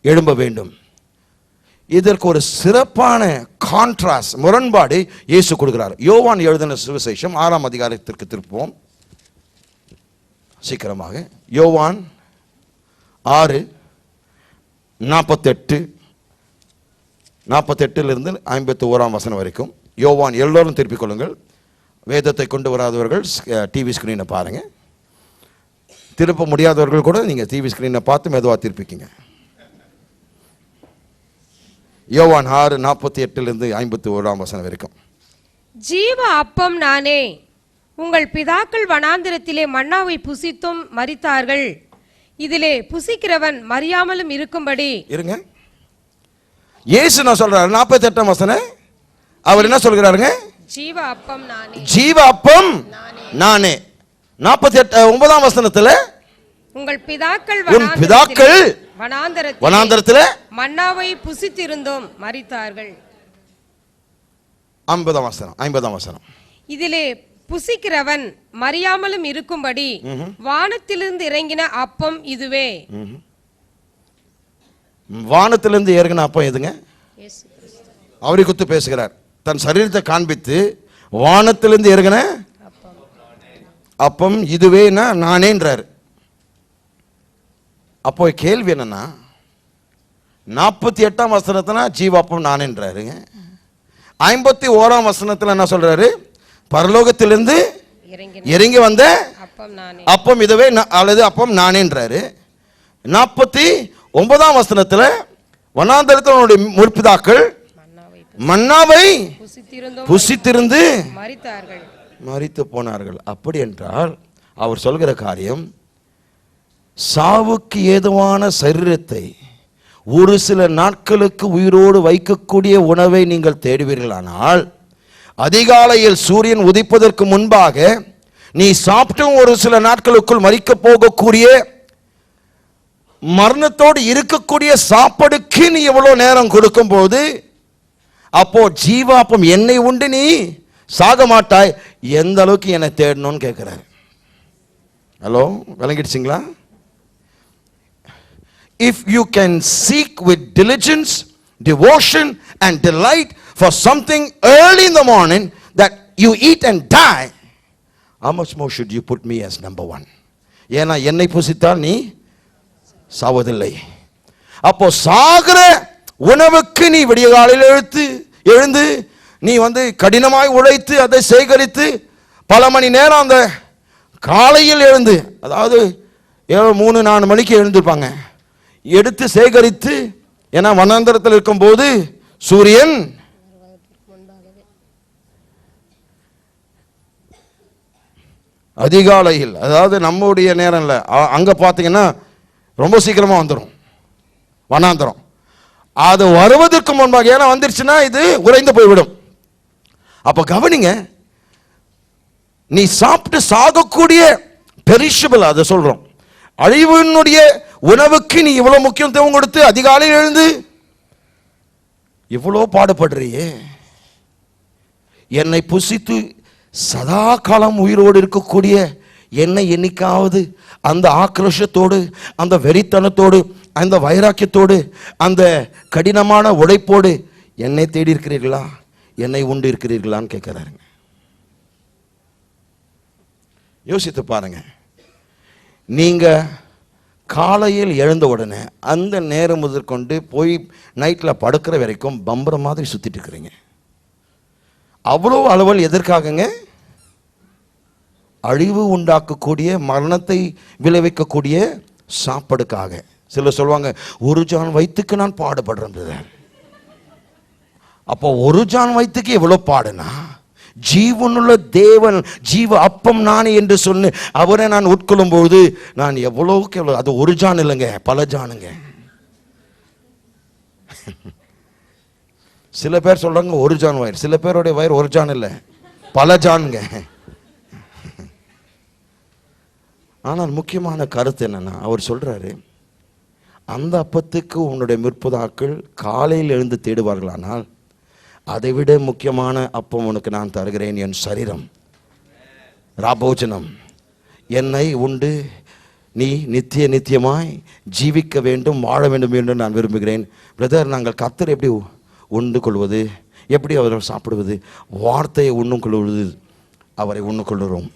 எழும்ப வேண்டும். இதற்கு ஒரு சிறப்பான கான்ட்ராஸ்ட், முரண்பாடு இயேசு கொடுக்கிறார். யோவான் எழுதின சுவிசேஷம் 6ஆம் அதிகாரத்திற்கு திருப்புவோம் சீக்கிரமாக. யோவான் 6:48 51 வசனம் வரைக்கும். யோவான், எல்லோரும் திருப்பிக் கொள்ளுங்கள். வேதத்தை கொண்டு வராதவர்கள் டிவி ஸ்கிரீனை பாருங்க. திருப்ப முடியாதவர்கள் கூட நீங்க டிவி ஸ்கிரீனை பார்த்து மெதுவாக திருப்பிக்கிங்க. யோவான் 6:48 வசனம் வரைக்கும். ஜீவ அப்பம் நானே. உங்கள் பிதாக்கள் வனாந்திரத்திலே மன்னாவை புசித்தும் மரித்தார்கள். இதிலே புசிக்கிறவன் மறியாமலும் இருக்கும்படி. இருங்க, இயேசு என்ன சொல்றாரு? 48 வசனம் அவர் என்ன சொல்கிறாருங்க? ஜீவ அப்பம் நானே. ஜீவ அப்பம் நானே. 49 வசனத்துல உங்கள் பிதாக்கள் வனாந்தரத்தில் மன்னாவை புசித்திருந்தோம் மரித்தார்கள். 50 வசனம். இதிலே புசிக்கிறவன் மறியாமலும் இருக்கும்படி வானத்திலிருந்து இறங்கின அப்பம் இதுவே. வானத்திலிருந்து இறங்கின அப்பம் எதுங்க? அவரை குத்து பேசுகிறார். தன் சரீரத்தை காண்பித்து வானத்திலிருந்து இறங்கின அப்பம் இதுவே நானேன்றார். அப்போ கேள்வி என்னன்னா, 48 வசனத்துல ஜீவாப்பம் நானேன்றாருங்க. 51 வசனத்துல என்ன சொல்றாரு? பரலோகத்திலிருந்து இறங்கி வந்த அப்பம் இதுவே அல்லது அப்பம் நானேன்றாரு. 49 வசனத்துல வனாந்தரத்தினுடைய முற்பிதாக்கள் மன்னாவை புசித்திருந்து மரித்து போனார்கள். அப்படி என்றால் அவர் சொல்கிற காரியம், சாவுக்கு ஏதுவான சரீரத்தை ஒரு சில நாட்களுக்கு உயிரோடு வைக்கக்கூடிய உணவை நீங்கள் தேடுவீர்களானால், அதிகாலையில் சூரியன் உதிப்பதற்கு முன்பாக நீ சாப்பிட்டும் ஒரு சில நாட்களுக்குள் மரிக்க போகக்கூடிய மரணத்தோடு இருக்கக்கூடிய சாப்பாடுக்கு நீ எவ்வளவு நேரம் கொடுக்கும் போது, அப்போ ஜீவாப்பம் என்னை உண்டு நீ சாக மாட்டாய், எந்த அளவுக்கு என்னை தேடணும்னு கேட்கிறார். Hello, விளங்கிடுச்சிங்களா? If you can seek with diligence, devotion and delight for something early in the morning that you eat and die, how much more should you put me as number one? ஏன்னா என்னை புசித்தால் நீ சாவதில்லை. அப்போ சாகிற உணவுக்கு நீ விடிய காலையில் எழுந்து நீ கடினமாய் உழைத்து அதை சேகரித்து பல மணி நேரம் அந்த காலையில் எழுந்து, அதாவது 3-4 மணிக்கு எழுந்திருப்பாங்க, எடுத்து சேகரித்து, ஏன்னா வனாந்தரத்தில் இருக்கும் போது சூரியன் அதிகாலையில், அதாவது நம்முடைய நேரம் இல்லை, அங்க பார்த்தீங்கன்னா ரொம்ப சீக்கிரமா வந்துடும் வனாந்தரம். அது வருவதற்கு முன்பாக, ஏன்னா வந்துருச்சுன்னா இது உறைந்து போய்விடும். அப்ப கவனிங்க, நீ சாப்பிட்டு சாகக்கூடிய பெரிஷபிள், அதை சொல்றோம், அழிவினுடைய உணவுக்கு நீ இவ்வளவு முக்கியத்துவம் கொடுத்து அதிகாலையில் எழுந்து இவ்வளோ பாடுபடுறியே, என்னை புசித்து சதா காலம் உயிரோடு இருக்கக்கூடிய என்னை என்னைக்காவது அந்த ஆக்ரோஷத்தோடு, அந்த வெறித்தனத்தோடு, அந்த வைராக்கியத்தோடு, அந்த கடினமான உழைப்போடு என்னை தேடி இருக்கிறீர்களா, என்னை உண்டு இருக்கிறீர்களான்னு கேட்கிறாருங்க. யோசித்து பாருங்க. நீங்க காலையில் எழுந்த உடனே அந்த நேரம் முதற்கொண்டு போய் நைட்டில் படுக்கிற வரைக்கும் பம்பர மாதிரி சுத்திட்டு இருக்கிறீங்க. அவ்வளோ அளவல் எதற்காகங்க? அழிவு உண்டாக்கக்கூடிய, மரணத்தை விளைவிக்கக்கூடிய சாப்பாடுக்காக. சிலர் சொல்லுவாங்க, ஒரு ஜான் வயிற்றுக்கு நான் பாடுபடுறேன். அப்போ ஒரு ஜான் வயிற்றுக்கு எவ்வளவு பாடுனா, ஜீவனுள்ள தேவன் ஜீவ அப்பம் நானே என்று சொன்னு அவரை நான் உட்கொள்ளும் பொழுது நான் எவ்வளவுக்கு எவ்வளவு, அது ஒரு ஜான் இல்லைங்க, பல ஜானுங்க. சில பேர் சொல்றாங்க ஒரு ஜான் வயிறு, சில பேருடைய வயிறு ஒரு ஜான் இல்லை, பல ஜானுங்க. ஆனால் முக்கியமான கருத்து என்னன்னா, அவர் சொல்றாரு, அந்த அப்பத்துக்கு உன்னுடைய முற்பதாக்கள் காலையில் எழுந்து தேடுவார்களானால் அதைவிட முக்கியமான அப்பம் உனக்கு நான் தருகிறேன், என் சரீரம், ராபோஜனம். என்னை உண்டு நீ நித்தியமாய் ஜீவிக்க வேண்டும், வாழ வேண்டும் என்று நான் விரும்புகிறேன். பிரதர், நாங்கள் கர்த்தரை எப்படி உண்டு கொள்வது, எப்படி அவரை சாப்பிடுவது? வார்த்தையை உண்ணும் கொள்வது, அவரை உண்ணு கொள்கிறோம்.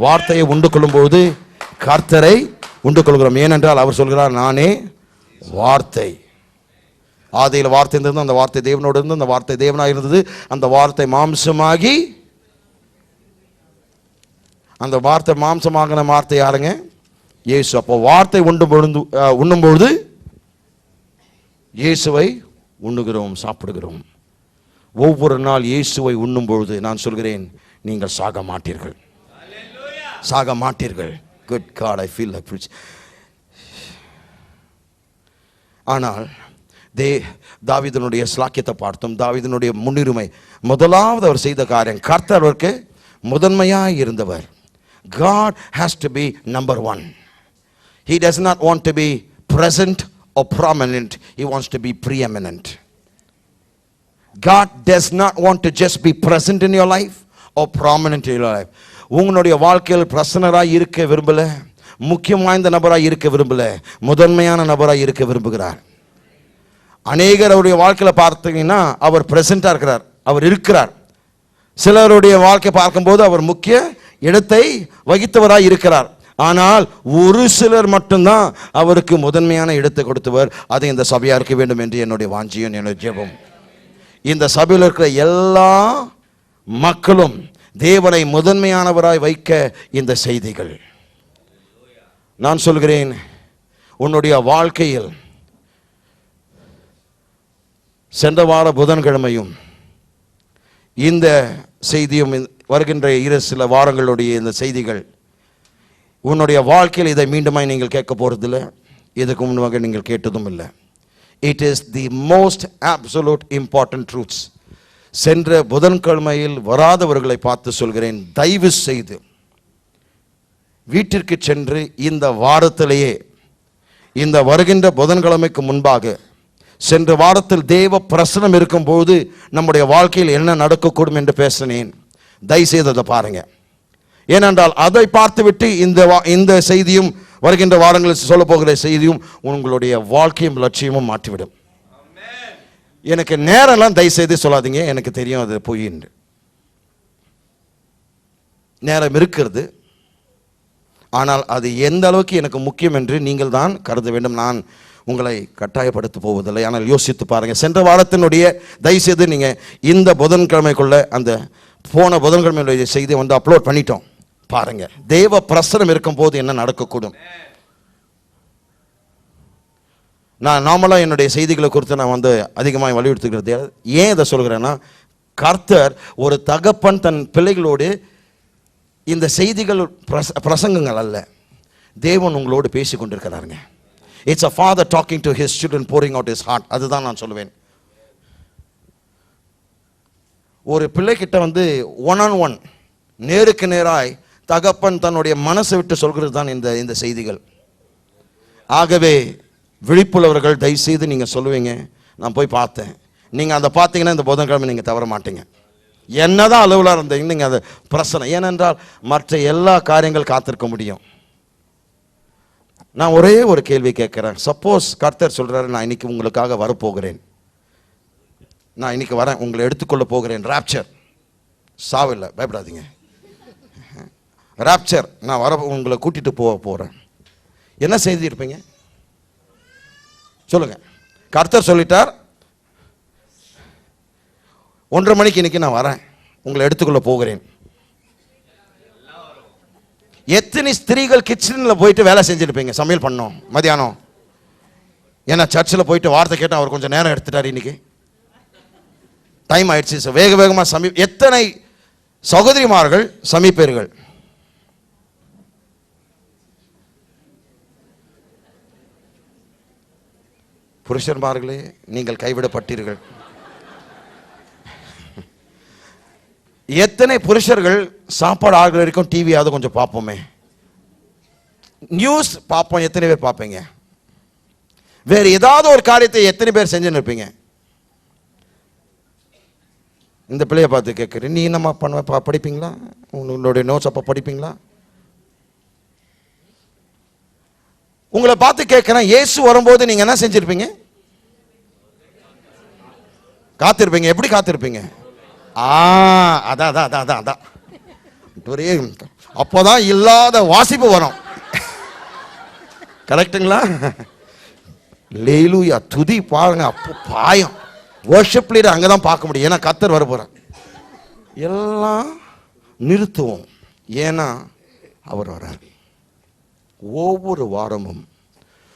வார்த்தையை உண்டு கொள்ளும்போது கர்த்தரை உண்டு கொள்கிறோம். ஏனென்றால் அவர் சொல்கிறார், நானே வார்த்தை. ஆதியில் வார்த்தை இருந்தது, அந்த வார்த்தை தேவனோடு இருந்தது, அந்த வார்த்தை தேவனாக இருந்தது, அந்த வார்த்தை மாம்சமாகி, அந்த வார்த்தை மாம்சமாகின வார்த்தை யாருங்க? இயேசு. அப்போ வார்த்தை உண்ணும் பொழுது இயேசுவை உண்ணுகிறோம், சாப்பிடுகிறோம். ஒவ்வொரு நாள் இயேசுவை உண்ணும் பொழுது நான் சொல்கிறேன், நீங்கள் சாக மாட்டீர்கள், சாக மாட்டீர்கள். Good God, I feel like preach. ஆனால் தாவீதினுடைய ஸ்லாக்கியத்தை பார்த்தோம். தாவீதினுடைய முன்னுரிமை, முதலாவது அவர் செய்த காரியம், கர்த்தர் அவருக்கு முதன்மையாய் இருந்தவர். God has to be number one. He does not want to be present or prominent. He wants to be preeminent. God does not want to just be present in your life or prominent in your life. உங்களுடைய வாழ்க்கையில் பிரசன்னராய் இருக்க விரும்பல, முக்கியம் வாய்ந்த நபராய் இருக்க விரும்பல, முதன்மையான நபராய் இருக்க விரும்புகிறார். அநேகர் அவருடைய வாழ்க்கையில் பார்த்தீங்கன்னா அவர் பிரசண்டா இருக்கிறார், அவர் இருக்கிறார். சிலருடைய வாழ்க்கை பார்க்கும்போது அவர் முக்கிய இடத்தை வகித்தவராய் இருக்கிறார். ஆனால் ஒரு சிலர் மட்டும்தான் அவருக்கு முதன்மையான இடத்தை கொடுத்தவர். அதை இந்த சபையா இருக்க வேண்டும் என்று என்னுடைய வாஞ்சியும் என்னுடைய ஜெபம். இந்த சபையில் இருக்கிற எல்லா மக்களும் தேவனை முதன்மையானவராய் வைக்க இந்த செய்திகள். நான் சொல்கிறேன், உன்னுடைய வாழ்க்கையில் சென்ற வார புதன்கிழமையும் இந்த செய்தியும் வருகின்ற சில வாரங்களுடைய இந்த செய்திகள், உன்னுடைய வாழ்க்கையில் இதை மீண்டுமாய் நீங்கள் கேட்க போறதில்லை, இதுக்கு முன்பாக நீங்கள் கேட்டதும் இல்லை. It is the most absolute important truths. சென்ற புதன்கிழமையில் வராதவர்களை பார்த்து சொல்கிறேன், தயவு செய்து வீட்டிற்கு சென்று இந்த வாரத்திலேயே, இந்த வருகின்ற புதன்கிழமைக்கு முன்பாக, சென்ற வாரத்தில் தேவ பிரசனம் இருக்கும்போது நம்முடைய வாழ்க்கையில் என்ன நடக்கக்கூடும் என்று பேசினேன். தயவுசெய்து அதை பாருங்க. ஏனென்றால் அதை பார்த்துவிட்டு இந்த செய்தியும் வருகின்ற வாரங்களில் சொல்ல போகிற செய்தியும் உங்களுடைய வாழ்க்கையும் லட்சியமும் மாற்றிவிடும். எனக்கு நேரம்லாம் தயவுசெய்து சொல்லாதீங்க, எனக்கு தெரியும் அது பொய்ன்னு. நேரம் இருக்கிறது, ஆனால் அது எந்த அளவுக்கு எனக்கு முக்கியம் என்று நீங்கள் தான் கருத வேண்டும். நான் உங்களை கட்டாயப்படுத்த போவதில்லை, ஆனால் யோசித்து பாருங்க. சென்ற வாரத்தினுடைய தயவுசெய்து நீங்க இந்த புதன்கிழமைக்குள்ள அந்த போன புதன்கிழமையுடைய செய்தியை அப்லோட் பண்ணிட்டோம். பாருங்க, தேவ பிரசனம் இருக்கும் போது என்ன நடக்கக்கூடும். நான் நார்மலாக என்னுடைய செய்திகளை குறித்து நான் அதிகமாக வலியுறுத்துகிறது. ஏன் இதை சொல்கிறேன்னா, கர்த்தர் ஒரு தகப்பன் தன் பிள்ளைகளோடு, இந்த செய்திகள் பிரசங்கங்கள் அல்ல, தேவன் உங்களோடு பேசி கொண்டிருக்கிறாருங்க. It's a father talking to his children, pouring out his heart. அதுதான் நான் சொல்லுவேன். ஒரு பிள்ளைகிட்ட ஒன் ஆன் ஒன், நேருக்கு நேராய் தகப்பன் தன்னுடைய மனசை விட்டு சொல்கிறது தான் இந்த செய்திகள். ஆகவே விழிப்புள்ளவர்கள் தயவுசெய்து நீங்கள் சொல்லுவீங்க, நான் போய் பார்த்தேன். நீங்கள் அதை பார்த்தீங்கன்னா இந்த புதன்கிழமை நீங்கள் தவற மாட்டீங்க. என்னதான் அலுவலாக இருந்தீங்க, நீங்கள் அதை பிரச்சனை. ஏனென்றால் மற்ற எல்லா காரியங்கள் காத்திருக்க முடியும். நான் ஒரே ஒரு கேள்வி கேட்குறேன். சப்போஸ் கர்த்தர் சொல்கிறாரு, நான் இன்னைக்கு உங்களுக்காக வரப்போகிறேன், நான் இன்னைக்கு வரேன், உங்களை எடுத்துக்கொள்ள போகிறேன், ராப்சர், சாவில்லை, பயப்படாதீங்க, ராப்சர், நான் உங்களை கூட்டிட்டு போகிறேன், என்ன செய்தி இருப்பீங்க சொல்லுங்க? கர்த்தர் சொல்லிட்டார், 1:30 மணிக்கு இன்னைக்கு நான் வரேன், உங்களை எடுத்துக்கொள்ள போகிறேன். எத்தனை ஸ்திரீகள் கிச்சனில் போயிட்டு வேலை செஞ்சுருப்பீங்க, சமையல் பண்ணோம் மதியானம். ஏன்னா சர்ச்சில் போயிட்டு வார்த்தை கேட்டால் அவர் கொஞ்சம் நேரம் எடுத்துட்டார் இன்னைக்கு. டைம் ஆயிடுச்சு. வேக வேகமாக எத்தனை சகோதரிமார்கள் சமைப்பீர்கள்? புருஷன்மார்களே, நீங்கள் கைவிடப்பட்டீர்கள். எத்தனை புருஷர்கள் சாப்பாடு ஆகிற வரைக்கும் டிவியாவது கொஞ்சம் பார்ப்போமே, நியூஸ் பார்ப்போம், எத்தனை பேர் பார்ப்பீங்க? வேறு ஏதாவது ஒரு காரியத்தை எத்தனை பேர் செஞ்சுன்னு இருப்பீங்க? இந்த பிள்ளைய பார்த்து கேட்குறேன், நீ என்னம்மா பண்ண படிப்பீங்களா? உங்களுடைய நோட்ஸ் அப்போ படிப்பீங்களா? உங்களை பார்த்து கேட்குறேன், இயேசு வரும்போது நீங்கள் என்ன செஞ்சுருப்பீங்க? காத்திருப்பீங்க. எப்படி காத்திருப்பீங்க? அதான் அதான் அதான் அதான் அதான் ஒரே அப்போதான் இல்லாத வாசிப்பு வரும். கரெக்டுங்களா? லேலூயா, துதி பாருங்க, அப்போ பாயம். வர்ஷிப் லீடர் அங்கே தான் பார்க்க முடியும். ஏன்னா கர்த்தர் வர போகிறார். எல்லாம் நிறுத்துவோம், ஏன்னா அவர் வரார். ஒவ்வொரு வாரமும்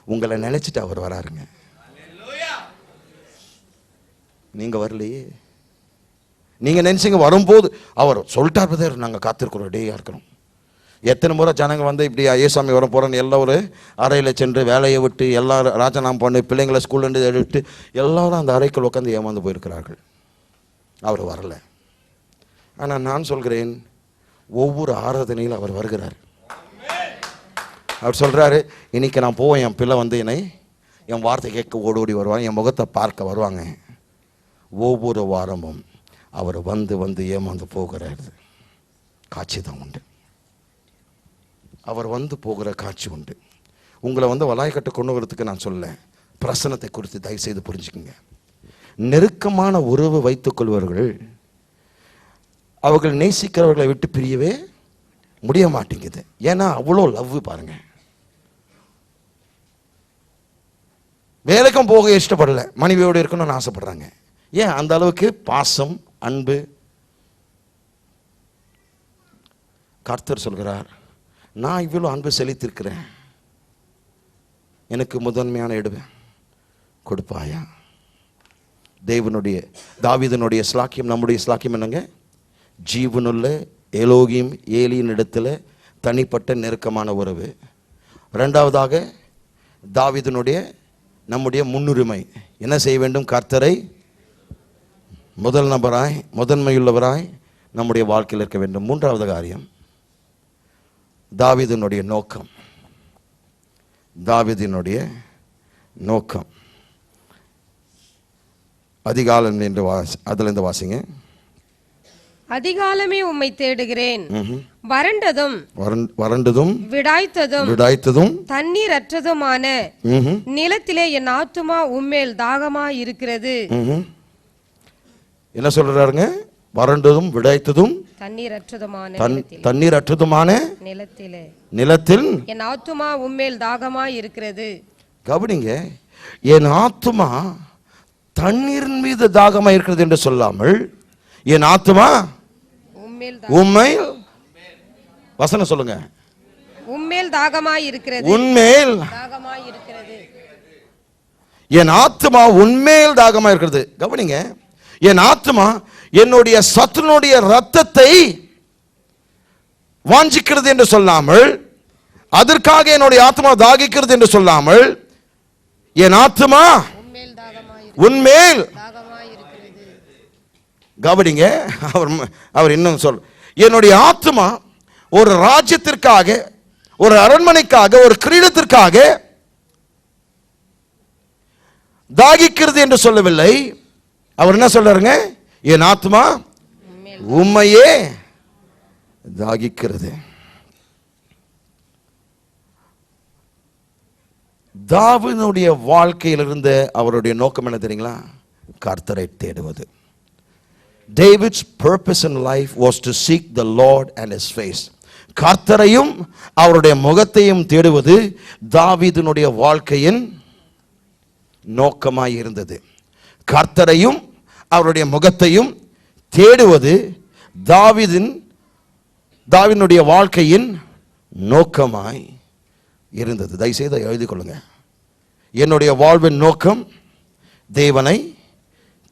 உங்களை நினைச்சிட்டு அவர் வராருங்க. நீங்க வரலையே. நீங்க நினைச்சீங்க வரும்போது அவர் சொல்லிட்டார், பிரதர் நாங்கள் காத்திருக்கிறோம், ரெடியாக இருக்கிறோம். எத்தனை முறை ஜனங்க வந்து இப்படி ஐயசாமி வர போகிறோன்னு எல்லா ஒரு அறையில் சென்று வேலையை விட்டு எல்லாரும் ராஜநாமம் பண்ணி பிள்ளைங்களை ஸ்கூல்லேருந்து எடுத்து எல்லாரும் அந்த அறைக்குள் உட்காந்து ஏமாந்து போயிருக்கிறார்கள். அவர் வரல. ஆனால் நான் சொல்கிறேன், ஒவ்வொரு ஆராதனையில் அவர் வருகிறார். அவர் சொல்கிறாரு, இன்னைக்கு நான் போவேன், என் பிள்ளை வந்து என்னை என் வார்த்தை கேட்க ஓடி வருவாங்க, என் முகத்தை பார்க்க வருவாங்க. ஒவ்வொரு வாரமும் அவர் வந்து வந்து ஏமாந்து போகிறார். காட்சி தான் உண்டு. அவர் வந்து போகிற காட்சி உண்டு. உங்களை வந்து வலாய்க்கட்டு கொண்டு வரதுக்கு நான் சொல்ல, பிரசனத்தை குறித்து தயவு செய்து புரிஞ்சுக்குங்க. நெருக்கமான உறவு வைத்துக் கொள்வர்கள் அவர்கள் நேசிக்கிறவர்களை விட்டு பிரியவே முடிய மாட்டேங்குது. ஏன்னா அவ்வளோ லவ் பாருங்க. வேலைக்கும் போக இஷ்டப்படலை, மனைவியோடு இருக்கணும்னு ஆசைப்படுறாங்க. ஏன்? அந்த அளவுக்கு பாசம், அன்பு. கர்த்தர் சொல்கிறார், நான் இவ்வளோ அன்பு செலுத்திருக்கிறேன், எனக்கு முதன்மையான இடம் கொடுப்பாயா? தேவனுடைய தாவீதுனுடைய ஸ்லாக்கியம், நம்முடைய ஸ்லாக்கியம் என்னங்க? ஜீவனுள்ள எலோகிம் ஏலியின் இடத்துல தனிப்பட்ட நெருக்கமான உறவு. ரெண்டாவதாக தாவீதுனுடைய நம்முடைய முன்னுரிமை என்ன செய்ய வேண்டும்? கர்த்தரை முதல் நபராய், முதன்மையுள்ளவராய் நம்முடைய வாழ்க்கையில் இருக்க வேண்டும். மூன்றாவது காரியம் தாவீதினுடைய நோக்கம். தாவீதினுடைய நோக்கம் அதிகாலம் என்று அதிலிருந்து வாசிங்க. அதிகாலமே உம்மை தேடுகிறேன், வறண்டதும் வறண்டதும் விடாய்த்ததும் தண்ணீர் அற்றதுமான நிலத்திலே என் ஆத்துமா உம்மேல் தாகமா இருக்கிறது. என்ன சொல்றாருங்க? வறண்டதும் விடாய்த்ததும் தண்ணீர் அற்றதுமான நிலத்தில் என் ஆத்துமா உம்மேல் தாகமா இருக்கிறது. கவனிங்க, என் ஆத்துமா தண்ணீரின் மீது தாகமா இருக்கிறது என்று சொல்லாமல், என் ஆத்துமா உம்மேல், வசனம் சொல்லுங்க, உம்மேல் தாகமா இருக்கிறது. உன்மேல் தாகமா இருக்கிறது. என் ஆத்துமா உன்மேல் தாகமா இருக்கிறது. கவனிங்க, என் ஆத்துமா என்னுடைய சத்துனுடைய ரத்தத்தை வாஞ்சிக்கிறது என்று சொல்லாமல், அதற்காக என்னுடைய ஆத்மா தாகிக்கிறது என்று சொல்லாமல், என் ஆத்மா உன்மேல். கவனிங்க, அவர் இன்னும் சொல், என்னுடைய ஆத்மா ஒரு ராஜ்யத்திற்காக, ஒரு அரண்மனைக்காக, ஒரு கிரீடத்திற்காக தாகிக்கிறது என்று சொல்லவில்லை. அவர் என்ன சொல்றாருங்க? என் ஆத்மா உம்மையே தாகிக்கிறது. தாவீதுடைய வாழ்க்கையில் இருந்த அவருடைய நோக்கம் என்ன தெரியுங்களா? கர்த்தரை தேடுவது. David's purpose in life was to seek the Lord and his face. கர்த்தரையும் அவருடைய முகத்தையும் தேடுவது தாவீதுடைய வாழ்க்கையின் நோக்கமாய் இருந்தது. கர்த்தரையும் அவருடைய முகத்தையும் தேடுவது தாவீதுடைய வாழ்க்கையின் நோக்கமாய் இருந்தது. தயவுசெய்து எழுதி கொள்ளுங்க. என்னுடைய வாழ்வின் நோக்கம் தேவனை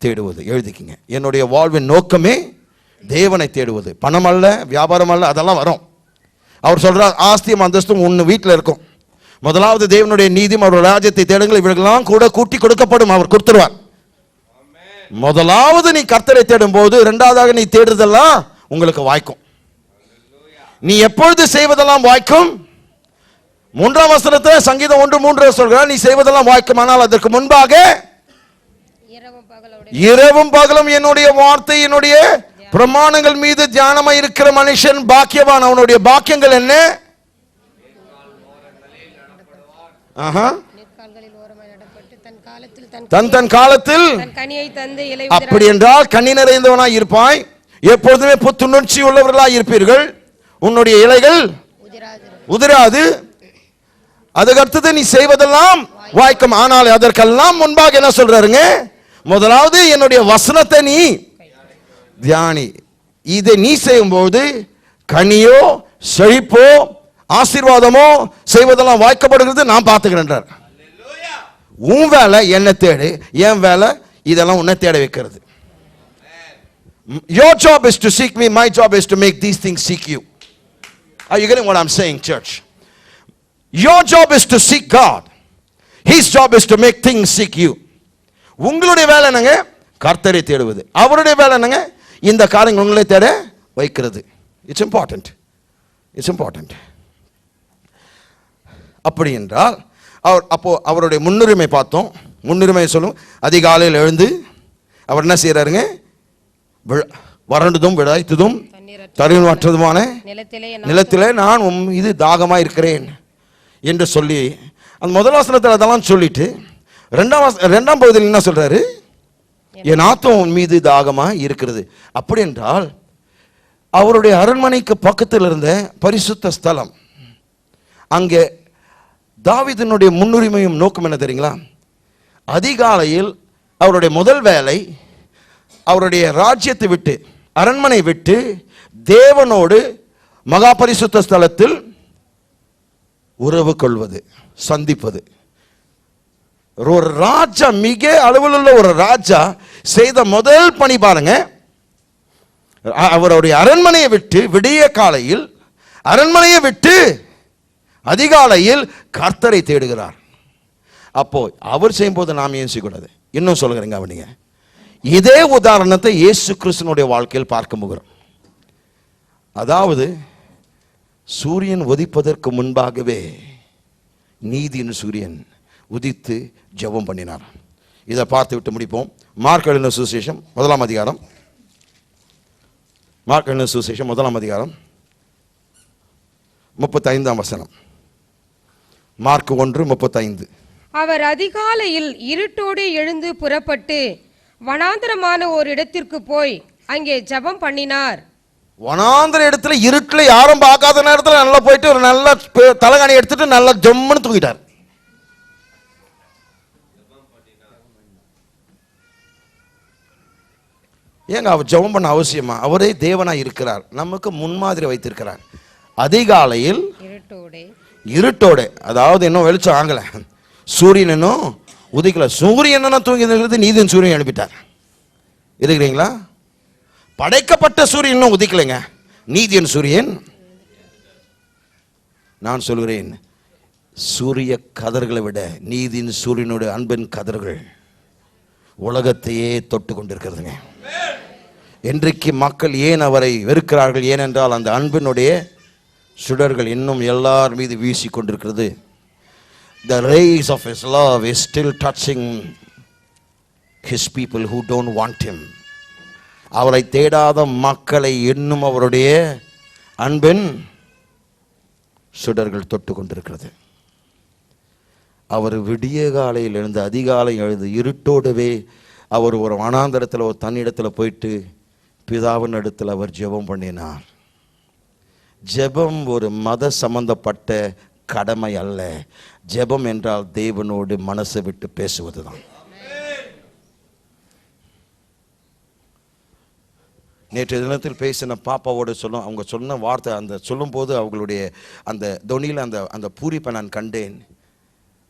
தேடுவது. எழுதிக்கிங்க, என்னுடைய வாழ்வின் நோக்கமே தேவனை தேடுவது. பணம் அல்ல, வியாபாரம் அல்ல, அதெல்லாம் வரும். அவர் சொல்றார், ஆஸ்தியும் அந்தஸ்தும் உன் வீட்டில் இருக்கும். முதலாவது தேவனுடைய நீதியும் அவருடைய ராஜ்யத்தை தேடுங்கள், இவர்களெல்லாம் கூட கூட்டி கொடுக்கப்படும். அவர் கொடுத்துருவார். முதலாவது நீ கர்த்தரை தேடும் போது, இரண்டாவதாக நீ தேடுறதெல்லாம் உங்களுக்கு வாய்க்கும். நீ எப்பொழுது செய்வதெல்லாம் வாய்க்கும்? 3ஆம் வசனத்தில் சங்கீதம் 1:3 சொல்கிறார், நீ செய்வதெல்லாம் வாய்க்கும். ஆனால் அதற்கு முன்பாக இரவும் பகலும் என்னுடைய வார்த்தை, என்னுடைய பிரமாணங்கள் மீது தியானமாய் இருக்கிற மனுஷன் பாக்கியவான். அவனுடைய பாக்கியங்கள் என்ன? தன் காலத்தில் அப்படி என்றால் கனி நிறைந்தவனாய் இருப்பாய், எப்பொழுதுமே புத்துணர்ச்சி உள்ளவர்களாய் இருப்பீர்கள், உன்னுடைய இலைகள் உதிராது, அதுக்கு அடுத்தது நீ செய்வதெல்லாம் வாய்க்கும். ஆனால் அதற்கெல்லாம் முன்பாக என்ன சொல்றாருங்க? முதலாவது என்னுடைய வசனத்தை நீ தியானி. இதை நீ செய்யும்போது கனியோ செழிப்போ ஆசீர்வாதமோ செய்வதெல்லாம் வாய்க்கப்படுகிறது. நான் பார்த்துக்கிறேன். உன் வேலை என்ன தேடு, என் வேலை இதெல்லாம் உன்னை தேட வைக்கிறது. Your job is to seek me, my job is to make these things seek you. Are you getting what I'm saying, church? Your job is to seek God. His job is to make things seek you. உங்களுடைய வேலை என்னங்க? கர்த்தரை தேடுவது. அவருடைய வேலை என்னங்க? இந்த காரியங்கள் உங்களை தேட வைக்கிறது. It's important. அப்படி என்றால் அவருடைய முன்னுரிமை பார்த்தோம். முன்னுரிமை சொல்லும், அதிகாலையில் எழுந்து அவர் என்ன செய்யறாருங்க? வறண்டதும் விடாய்த்ததும் தருணமற்றதுமான நிலத்திலே நான் இது தாகமாக இருக்கிறேன் என்று சொல்லி அந்த முதல் வசனத்தில் அதெல்லாம் சொல்லிட்டு இரண்டாம் பகுதியில் என்ன சொல்றாரு? என் ஆத்தும் மீது தாகமாக இருக்கிறது. அப்படி என்றால் அவருடைய அரண்மனைக்கு பக்கத்தில் இருந்த பரிசுத்த ஸ்தலம், அங்கே தாவீதினுடைய முன்னுரிமையும் நோக்கம் என்ன தெரியுங்களா? அதிகாலையில் அவருடைய முதல் வேலை அவருடைய ராஜ்யத்தை விட்டு, அரண்மனை விட்டு தேவனோடு மகா பரிசுத்த ஸ்தலத்தில் உறவு கொள்வது, சந்திப்பது. ஒரு ராஜா, மிக அளவில் உள்ள ஒரு ராஜா செய்த முதல் பணி பாருங்க, அவருடைய அரண்மனையை விட்டு விடிய காலையில் அரண்மனையை விட்டு அதிகாலையில் கர்த்தரை தேடுகிறார். அப்போ அவர் செய்யும்போது நாம் ஏன் செய்யக்கூடாது? இன்னும் சொல்லுகிறேங்க, அவனிங்க இதே உதாரணத்தை இயேசு கிறிஸ்துனுடைய வாழ்க்கையில் பார்க்க போகிறோம். அதாவது சூரியன் உதிப்பதற்கு முன்பாகவே நீதியின் சூரியன் உதித்து ஜெபம் பண்ணினார். இதை பார்த்து விட்டு முடிப்போம். மார்க் எழுதின சுவிசேஷம் 1ஆம் அதிகாரம், மார்க் எழுதின சுவிசேஷம் 1ஆம் அதிகாரம் 35ஆம் வசனம். மார்க் 1:35. அவர் அதிகாலையில் இருட்டோடு எழுந்து புறப்பட்டு வனாந்தரமான ஒரு இடத்திற்கு போய் அங்கே ஜெபம் பண்ணினார். வனாந்தர இடத்துல இருட்டுல யாரும் பார்க்காத நேரத்தில் நல்லா போயிட்டு ஒரு நல்ல தலகாணி எடுத்துட்டு நல்லா ஜம்முன்னு தூங்கிட்டார். ஏங்க அவர் ஜெபம் பண்ண அவசியமா? அவரே தேவனாய் இருக்கிறார், நமக்கு முன்மாதிரி வைத்திருக்கிறார். அதிகாலையில் இருட்டோட, அதாவது இன்னும் வெளிச்சம் ஆகல, சூரியன் இன்னும் உதிக்கல, சூரியன் என்ன தூங்கி இருக்கிறது, நீதியின் சூரியன் எழுப்பிட்டார். இருக்கிறீங்களா? படைக்கப்பட்ட சூரியன் இன்னும் உதிக்கலைங்க, நீதியின் சூரியன். நான் சொல்கிறேன், சூரிய கதிர்களை விட நீதியின் சூரியனுடைய அன்பின் கதிர்கள் உலகத்தையே தொட்டு கொண்டிருக்கிறதுங்க. இன்றைக்கு மக்கள் ஏன் அவரை வெறுக்கிறார்கள்? ஏனென்றால் அந்த அன்பினுடைய சுடர்கள் இன்னும் எல்லார் மீது வீசி கொண்டிருக்கிறது. The rays of his love is still touching his people who don't want him. அவரை தேடாத மக்களை இன்னும் அவருடைய அன்பின் சுடர்கள் தொட்டு கொண்டிருக்கிறது. அவர் விடிய காலையில் எழுந்து அதிகாலை எழுந்து இருட்டோடவே அவர் ஒரு வனாந்தரத்தில் ஒரு தன்னிடத்தில் போயிட்டு பிதாவின் இடத்தில் அவர் ஜெபம் பண்ணினார். ஜெபம் ஒரு மத சம்பந்தப்பட்ட கடமை அல்ல. ஜெபம் என்றால் தேவனோடு மனசை விட்டு பேசுவதுதான். நேற்று தினத்தில் பேசின பாப்பாவோடு சொல்லும், அவங்க சொன்ன வார்த்தை, அந்த சொல்லும்போது அவங்களுடைய அந்த தொனியில் அந்த பூரிப்பை நான் கண்டேன்.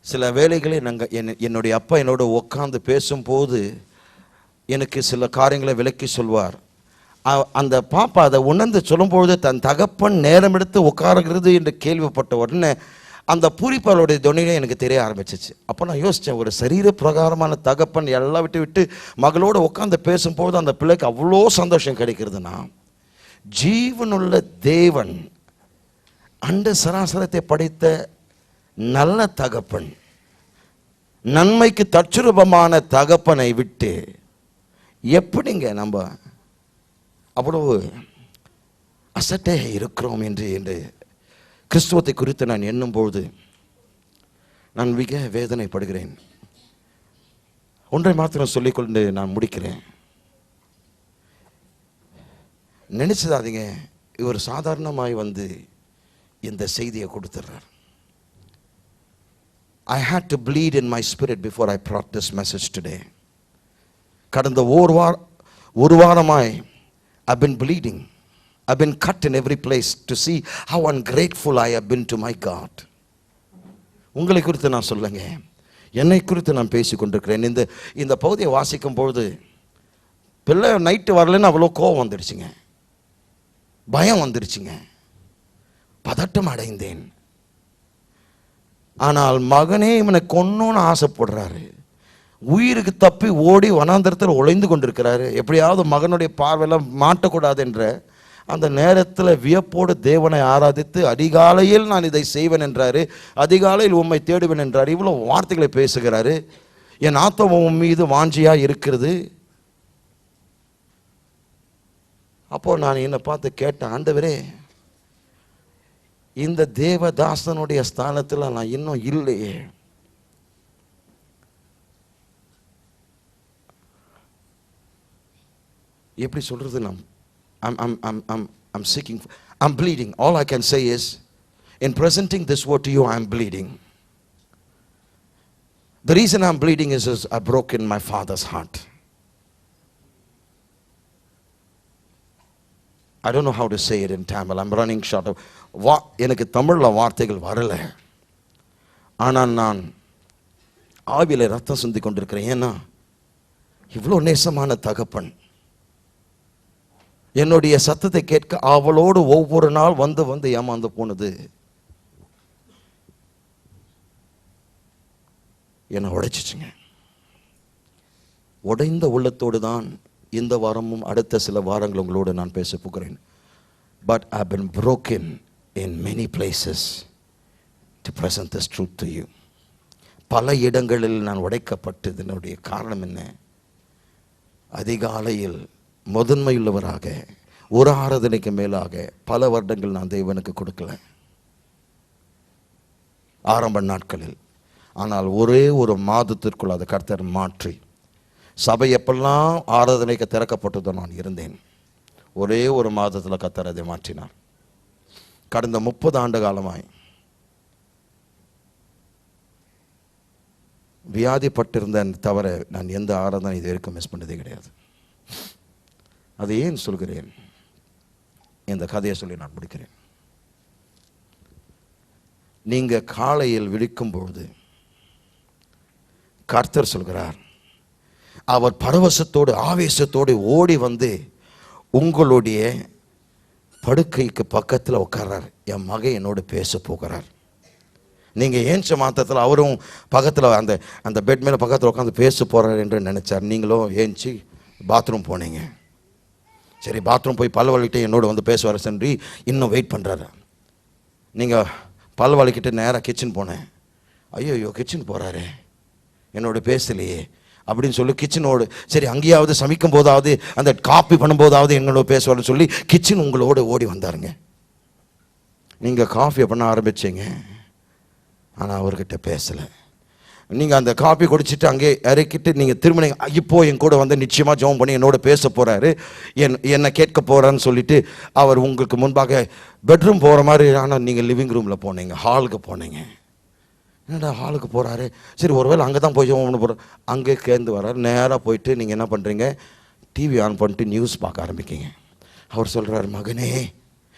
சில வேளைகளே என்னுடைய அப்பா என்னோட உட்காந்து பேசும்போது எனக்கு சில காரியங்களை விளக்கி சொல்வார். அந்த பாப்பா அதை உணர்ந்து சொல்லும்பொழுது தன் தகப்பன் நேரம் எடுத்து உட்காருகிறது என்று கேள்விப்பட்ட உடனே அந்த பூரிப்பாளுடைய துணியை எனக்கு தெரிய ஆரம்பிச்சிச்சு. அப்போ நான் யோசித்தேன், ஒரு சரீர பிரகாரமான தகப்பன் எல்லாம் விட்டு மகளோடு உட்காந்து பேசும்போது அந்த பிள்ளைக்கு அவ்வளோ சந்தோஷம் கிடைக்கிறதுனா, ஜீவனுள்ள தேவன் அண்ட சராசரத்தை படைத்த நல்ல தகப்பன், நன்மைக்கு தற்சுரூபமான தகப்பனை விட்டு எப்படிங்க நம்ம அவ்வளவு அசட்டே இருக்கிறோம் என்று கிறிஸ்துவத்தை குறித்து நான் எண்ணும்போது நான் மிக வேதனைப்படுகிறேன். ஒன்றை மாத்திரம் சொல்லிக்கொண்டு நான் முடிக்கிறேன். நினைச்சதாதீங்க, இவர் சாதாரணமாய் வந்து இந்த செய்தியை கொடுத்துறார். I had to bleed in my spirit before I brought this message today. கடந்த ஒரு வாரமாய் I've been bleeding. I've been cut in every place to see how ungrateful I have been to my God. உங்களை குறித்து நான் சொல்லுங்க, என்னை குறித்து நான் பேசி கொண்டிருக்கிறேன். இந்த பகுதியை வாசிக்கும் பொழுது பிள்ளை நைட்டு வரலன்னு அவ்வளோ கோபம் வந்துடுச்சுங்க, பயம் வந்துடுச்சுங்க, பதட்டம் அடைந்தேன். ஆனால் மகனே இவனை கொன்னோன்னு ஆசைப்படுறாரு, உயிருக்கு தப்பி ஓடி வனாந்தரத்தில் ஒளிந்து கொண்டிருக்கிறாரு. எப்படியாவது மகனுடைய பார்வையெல்லாம் மாட்டக்கூடாது என்ற அந்த நேரத்தில் வியப்போடு தேவனை ஆராதித்து, அதிகாலையில் நான் இதை செய்வேன் என்றாரு, அதிகாலையில் உம்மை தேடுவேன் என்றார். இவ்வளோ வார்த்தைகளை பேசுகிறாரு. என் ஆத்மா உன் மீது வாஞ்சியா இருக்கிறது. அப்போ நான் என்னை பார்த்து கேட்டேன், ஆண்டவரே, இந்த தேவதாசனுடைய ஸ்தானத்தில் நான் இன்னும் இல்லையே. எப்படி சொல்றது? I'm seeking, I'm bleeding. All I can say is, in presenting this word to you, I'm bleeding. The reason I'm bleeding is I've broken my father's heart. I don't know how to say it in Tamil. I'm running short of எனக்கு தமிழ்ல வார்த்தைகள் வரல. ஆனால் நான் ஆவியில ரத்தம் சிந்தி கொண்டிருக்கிறேன். ஏன்னா இவ்வளோ நேசமான தகப்பன் என்னுடைய சத்தத்தை கேட்க அவளோடு ஒவ்வொரு நாள் வந்து ஏமாந்து போனது என்னை உடைச்சிச்சுங்க. உடைந்த உள்ளத்தோடு தான் இந்த வாரமும் அடுத்த சில வாரங்கள் உங்களோடு நான் பேச போகிறேன். But I've been broken in many places to present this truth to you. பல இடங்களில் நான் உடைக்கப்பட்டதனுடைய காரணம் என்ன? அதிகாலையில் முதன்மையுள்ளவராக ஒரு ஆராதனைக்கு மேலாக பல வருடங்கள் நான் தேவனுக்கு கொடுக்கல ஆரம்ப நாட்களில். ஆனால் ஒரே ஒரு மாதத்திற்குள் அதை கர்த்தர் மாற்றி, சபை எப்பெல்லாம் ஆராதனைக்கு திறக்கப்பட்டதோ நான் இருந்தேன். ஒரே ஒரு மாதத்தில் கர்த்தர் அதை மாற்றினார். கடந்த 30 ஆண்டு காலமாய் வியாதிப்பட்டிருந்தேன் தவிர நான் எந்த ஆராதனை இது வரைக்கும் மிஸ் பண்ணதே கிடையாது. அதை ஏன் சொல்கிறேன்? இந்த கதையை சொல்லி நான் முடிக்கிறேன். நீங்க காலையில் விழிக்கும் பொழுது கர்த்தர் சொல்கிறார், அவர் பரவசத்தோடு ஆவேசத்தோடு ஓடி வந்து உங்களுடைய படுக்கைக்கு பக்கத்தில் உட்கார்றார். என் மகன் என்னோடு பேச போகிறார். நீங்கள் ஏஞ்ச மாத்திரத்தில் அவரும் பக்கத்தில் அந்த பெட் மேலே பக்கத்தில் உட்காந்து பேச போகிறார் என்று நினைச்சார். நீங்களும் ஏஞ்சி பாத்ரூம் போனீங்க. சரி, பாத்ரூம் போய் பல் வலிக்கிட்டு என்னோட வந்து பேசுவார் சென்று இன்னும் வெயிட் பண்ணுறாரு. நீங்கள் பல் வலிக்கிட்டு நேராக கிச்சன் போனேன். ஐயோ கிச்சன் போகிறாரு, என்னோட பேசலையே அப்படின்னு சொல்லி கிச்சனோடு சரி அங்கேயாவது சமைக்கும் போதாவது அந்த காப்பி பண்ணும்போதாவது எங்களோட பேசுவார்னு சொல்லி கிச்சன் உங்களோட ஓடி வந்தாருங்க. நீங்கள் காஃபியை பண்ண ஆரம்பிச்சிங்க, ஆனால் அவர்கிட்ட பேசலை. நீங்கள் அந்த காப்பி குடிச்சிட்டு அங்கே இறக்கிட்டு நீங்கள் திரும்ப இப்போ என் கூட வந்து நிச்சயமாக ஜெபம் பண்ணி என்னோட பேச போகிறாரு, என்னை கேட்க போகிறான்னு சொல்லிட்டு அவர் உங்களுக்கு முன்பாக பெட்ரூம் போகிற மாதிரி. ஆனால் நீங்கள் லிவிங் ரூமில் போனீங்க, ஹாலுக்கு போனீங்க. என்னடா ஹாலுக்கு போகிறாரு, சரி ஒருவேளை அங்கே தான் போய் ஜெபம் பண்ண போகிறார். அங்கே கேந்து வர்றாரு. நேராக போயிட்டு நீங்கள் என்ன பண்ணுறீங்க, டிவி ஆன் பண்ணிட்டு நியூஸ் பார்க்க ஆரம்பிக்கிங்க. அவர் சொல்கிறார், மகனே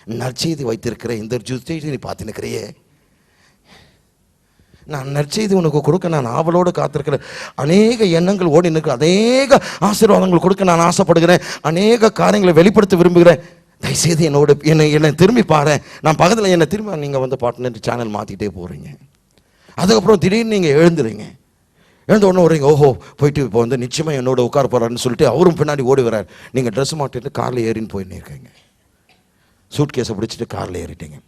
நற்செய்தி வைத்திருக்கிற இந்த செய்தி நீ பார்த்துன்னுக்கிறையே, நான் நற்செய்தி உனக்கு கொடுக்க நான் ஆவலோடு காத்திருக்கிறேன். அநேக எண்ணங்கள் ஓடி நிற்கிற, அநேக ஆசீர்வாதங்கள் கொடுக்க நான் ஆசைப்படுகிறேன். அநேக காரியங்களை வெளிப்படுத்த விரும்புகிறேன். தயவுசெய்து என்னை திரும்பி பாரு. நான் பக்கத்தில் என்னை திரும்பி, நீங்கள் வந்து பாட்டு சேனல் மாற்றிக்கிட்டே போகிறீங்க. அதுக்கப்புறம் திடீர்னு நீங்கள் எழுந்துறீங்க. எழுந்த உடனே வரீங்க, ஓஹோ போயிட்டு இப்போ வந்து நிச்சயமாக என்னோட உட்கார போகிறாருன்னு சொல்லிட்டு அவரும் பின்னாடி ஓடி வர்றார். நீங்கள் ட்ரெஸ் மாட்டிட்டு காரில் ஏறின்னு போயின்னு இருக்கீங்க. சூட் கேஸை பிடிச்சிட்டு காரில் ஏறிட்டீங்க.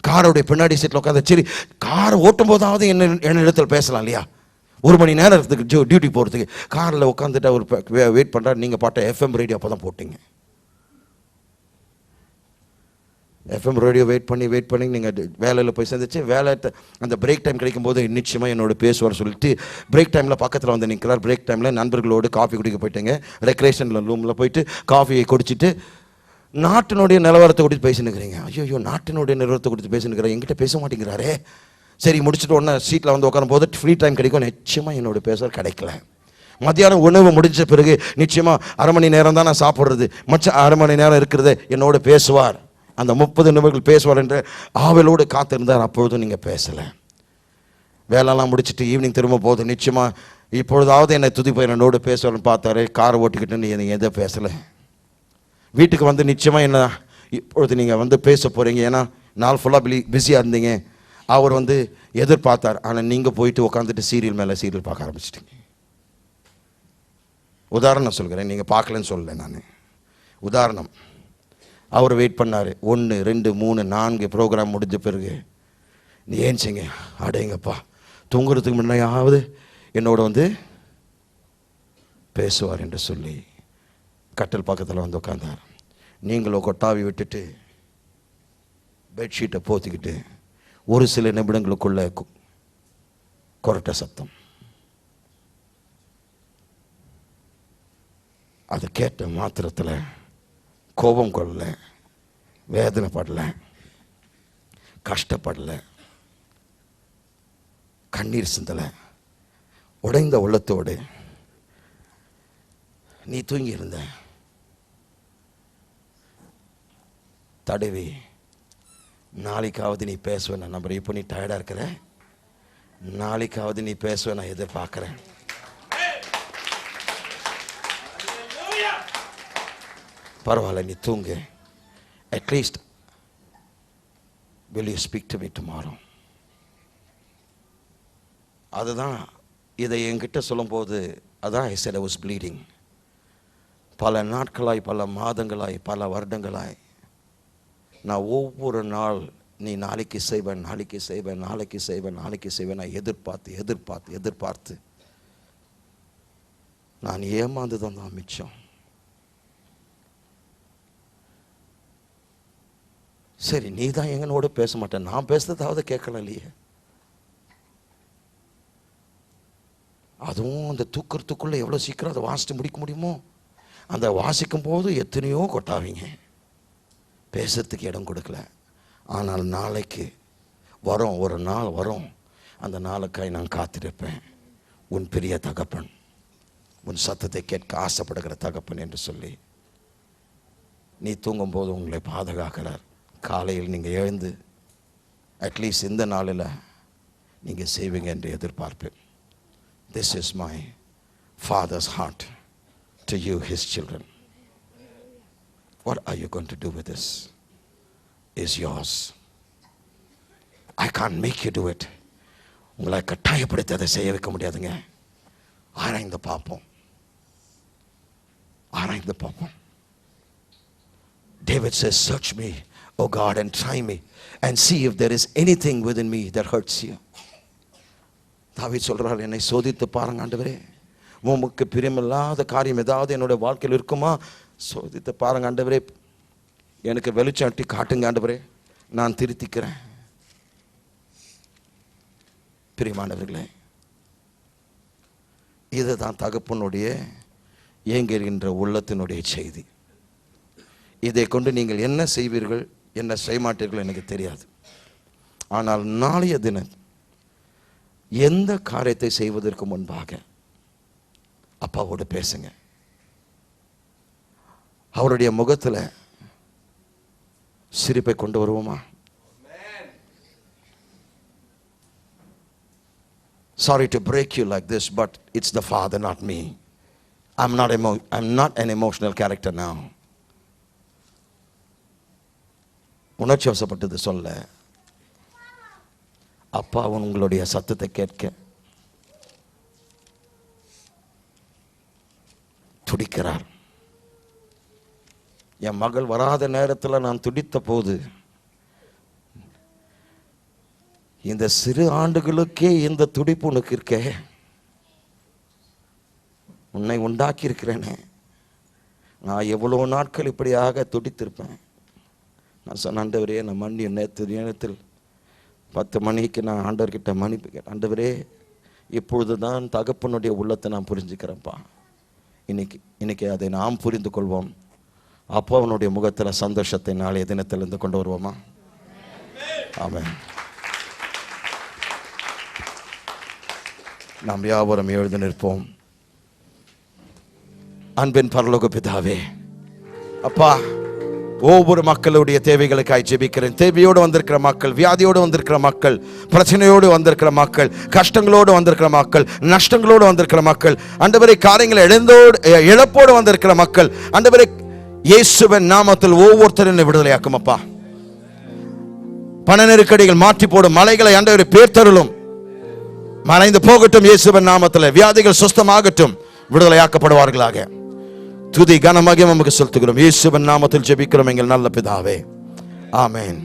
காரோடைய பின்னாடி சீட்டில் உட்காந்து, சரி காரை ஓட்டும் போதாவது என்ன இடத்துல பேசலாம் இல்லையா? 1 மணி நேரத்துக்கு டியூட்டி போகிறதுக்கு காரில் உட்காந்துட்டு அவர் வெயிட் பண்ணுறாரு. நீங்கள் பாட்ட FM ரேடியோ அப்போ தான் போட்டிங்க. FM ரேடியோ வெயிட் பண்ணி நீங்கள் வேலையில் போய் சேர்ந்துச்சு. வேலை அந்த பிரேக் டைம் கிடைக்கும் போது நிச்சயமாக என்னோட பேசுவார் சொல்லிட்டு பிரேக் டைமில் பக்கத்தில் வந்து நிற்கிறார். பிரேக் டைமில் நண்பர்களோடு காஃபி குடிக்க போயிட்டேங்க. ரெக்ரேஷனில் ரூமில் போயிட்டு காஃபியை குடிச்சிட்டு நாட்டினுடைய நிலவரத்தை கொடுத்து பேசினுக்கிறீங்க. ஐயோ நாட்டினுடைய நிலவரத்தை கொடுத்து பேசினுக்கிறேன், என்கிட்ட பேச மாட்டேங்கிறாரே. சரி முடிச்சுட்டு உடனே சீட்டில் வந்து உட்காரும் போது ஃப்ரீ டைம் கிடைக்கும். நிச்சயமாக என்னோட பேசுவார் கிடைக்கல. மத்தியானம் உணவு முடிஞ்ச பிறகு நிச்சயமாக 1/2 மணி நேரம் தான் நான் சாப்பிட்றது, மற்ற 1/2 மணி நேரம் இருக்கிறது என்னோட பேசுவார். அந்த 30 நிமிடங்கள் பேசுவார் என்று ஆவலோடு காத்திருந்தார். அப்பொழுதும் நீங்கள் பேசலை. வேலைலாம் முடிச்சுட்டு ஈவினிங் திரும்ப போது நிச்சயமாக இப்பொழுதாவது என்னை துதிப்போய் என்னோடு பேசுவார்னு பார்த்தாரு. காரை ஓட்டிக்கிட்டு நீங்கள் எதை பேசலை. வீட்டுக்கு வந்து நிச்சயமாக என்ன இப்பொழுது நீங்கள் வந்து பேச போகிறீங்க, ஏன்னா நாள் ஃபுல்லாக பிஸியாக இருந்தீங்க. அவர் வந்து எதிர்பார்த்தார். ஆனால் நீங்கள் போயிட்டு உட்காந்துட்டு சீரியல் மேலே சீரியல் பார்க்க ஆரம்பிச்சிட்டிங்க. உதாரணம் சொல்கிறேன், நீங்கள் பார்க்கலன்னு சொல்லலை நான். உதாரணம், அவர் வெயிட் பண்ணார். 1 2 3 4 ப்ரோக்ராம் முடிஞ்ச பிறகு நீ ஏன்ச்சிங்க, அடேங்கப்பா தூங்குறதுக்கு முன்னையாவது என்னோட வந்து பேசுவார் என்று சொல்லி கட்டல் பக்கத்தில் வந்து உட்காந்தார். நீங்களும் கொட்டாவி விட்டுட்டு பெட்ஷீட்டை போத்திக்கிட்டு ஒரு சில நிமிடங்களுக்குள்ள கொரட்ட சத்தம். அதை கேட்ட மாத்திரத்தில் கோபம் கொள்ளல, வேதனைப்படலை, கஷ்டப்படலை, கண்ணீர் சிந்தலை. உடைந்த உள்ளத்தோடு நீ தூங்கி இருந்த தடவி நாளைக்காவது நீ பேசுவேன் நான் நம்புறேன். இப்போ நீ டயர்டாக இருக்கிற, நாளைக்காவது நீ பேசுவேன் நான் எதிர்பார்க்குறேன். பரவாயில்ல நீ தூங்கு. At least will you speak to me tomorrow? அதுதான் இதை என்கிட்ட சொல்லும்போது அதான் I said I was bleeding. பல நாட்களாய், பல மாதங்களாய், பல வருடங்களாய் நான் ஒவ்வொரு நாள் நீ நாளைக்கு செய்வேன், நாளைக்கு செய்வேன், நாளைக்கு செய்வேன், நாளைக்கு செய்வேன் நான் எதிர்பார்த்து நான் ஏமாந்து தான் மிச்சம். சரி நீ தான் எங்கனோட பேச மாட்டேன், நான் பேசுறதாவது கேட்கலாம் இல்லையே. அதுவும் அந்த தூக்கிறதுக்குள்ளே எவ்வளோ சீக்கிரம் அதை வாசித்து முடிக்க முடியுமோ அந்த வாசிக்கும் போது எத்தனையோ கொட்டாவீங்க, பேசுறதுக்கு இடம் கொடுக்கல. ஆனால் நாளைக்கு வரும், ஒரு நாள் வரும், அந்த நாளுக்காய் நான் காத்திருப்பேன். உன் பெரிய தகப்பன், உன் சத்தத்தை கேட்க ஆசைப்படுகிற தகப்பன் என்று சொல்லி நீ தூங்கும்போது உங்களை பாதுகாக்கிறார். காலையில் நீங்கள் எழுந்து அட்லீஸ்ட் இந்த நாளில் நீங்கள் செய்வீங்க என்று எதிர்பார்ப்பேன். This is my Father's heart to you, His children. What are you going to do with this? Is yours. I can't make you do it. உங்களை கட்டாயப்படுத்தி அதை செய்ய வைக்க முடியாதுங்க. ஆராய்ந்து பார்ப்போம். David says, search me, O God, and try me and see if there is anything within me that hurts you. தாவீது சொல்றார், என்னை சோதித்து பாருங்க ஆண்டவரே, உமக்கு பிரியமில்லாத காரியம் ஏதாவது என்னோட வாழ்க்கையில் இருக்குமா சோதித்து பாருங்க ஆண்டவரே, எனக்கு வெளிச்சாட்டி காட்டுங்க ஆண்டவரே, நான் திருத்திக்கிறேன். பிரியமானவர்களே, இதுதான் தகப்பனுடைய ஏங்குகின்ற உள்ளத்தினுடைய செய்தி. இதை கொண்டு நீங்கள் என்ன செய்வீர்கள் என்ன செய்ய மாட்டீர்கள் எனக்கு தெரியாது. ஆனால் நாளைய தினம் எந்த காரியத்தை செய்வதற்கு முன்பாக அப்பாவோடு பேசுங்க. அவருடைய முகத்தில் சிரிப்பை கொண்டு வருவோமா? Sorry to break you like this, but it's the Father, not me. I'm not an emotional character now. உணர்ச்சி வசப்பட்டது சொல்ல, அப்பா உங்களுடைய சத்தத்தை கேட்க துடிக்கிறார். என் மகள் வராத நேரத்தில் நான் துடித்த போது, இந்த சிறு ஆண்டுகளுக்கே இந்த துடிப்பு உனக்கு இருக்கே, உன்னை உண்டாக்கி இருக்கிறேனே, நான் எவ்வளோ நாட்கள் இப்படியாக துடித்திருப்பேன். நான் சொன்ன, ஆண்டவரே நான் மன்னியும். நேரத்தில் 10 மணிக்கு நான் ஆண்டவர்கிட்ட மன்னிப்பு கேட்டேன். ஆண்டவரே, இப்பொழுது தான் தகப்பனுடைய உள்ளத்தை நான் புரிஞ்சுக்கிறேன்ப்பா. இன்னைக்கு அதை நாம் புரிந்து கொள்வோம். அப்போ அவனுடைய முகத்தில் சந்தோஷத்தை நாளைய தினத்திலிருந்து கொண்டு வருவோமா? ஆமென். நாம் யாவரும் எழுந்து நிற்போம். அன்பின் பரலோக பிதாவே, அப்பா, ஒவ்வொரு மக்களுடைய தேவைகளுக்காய் ஜெபிக்கிறேன். தேவையோடு வந்திருக்கிற மக்கள், வியாதியோடு வந்திருக்கிற மக்கள், பிரச்சனையோடு வந்திருக்கிற மக்கள், கஷ்டங்களோடு வந்திருக்கிற மக்கள், நஷ்டங்களோடு வந்திருக்கிற மக்கள், ஆண்டவரே காரியங்களை இழப்போடு வந்திருக்கிற மக்கள், ஆண்டவரே இயேசுவின் நாமத்தில் ஒவ்வொருத்தரும் விடுதலையாக்கும். அப்பா, பண நெருக்கடிகள் மாற்றி போடும், மலைகளை ஆண்டவரே பேர்த்தருளும், மறைந்து போகட்டும். இயேசுவின் நாமத்தில் வியாதிகள் சுஸ்தமாகட்டும், விடுதலையாக்கப்படுவார்களாக. துதி கன மகிமை நமக்கு செலுத்துகிறோம். இயேசுவின் நாமத்தில் ஜெபிக்கிறோம் எங்கள் நல்ல பிதாவே. ஆமென்.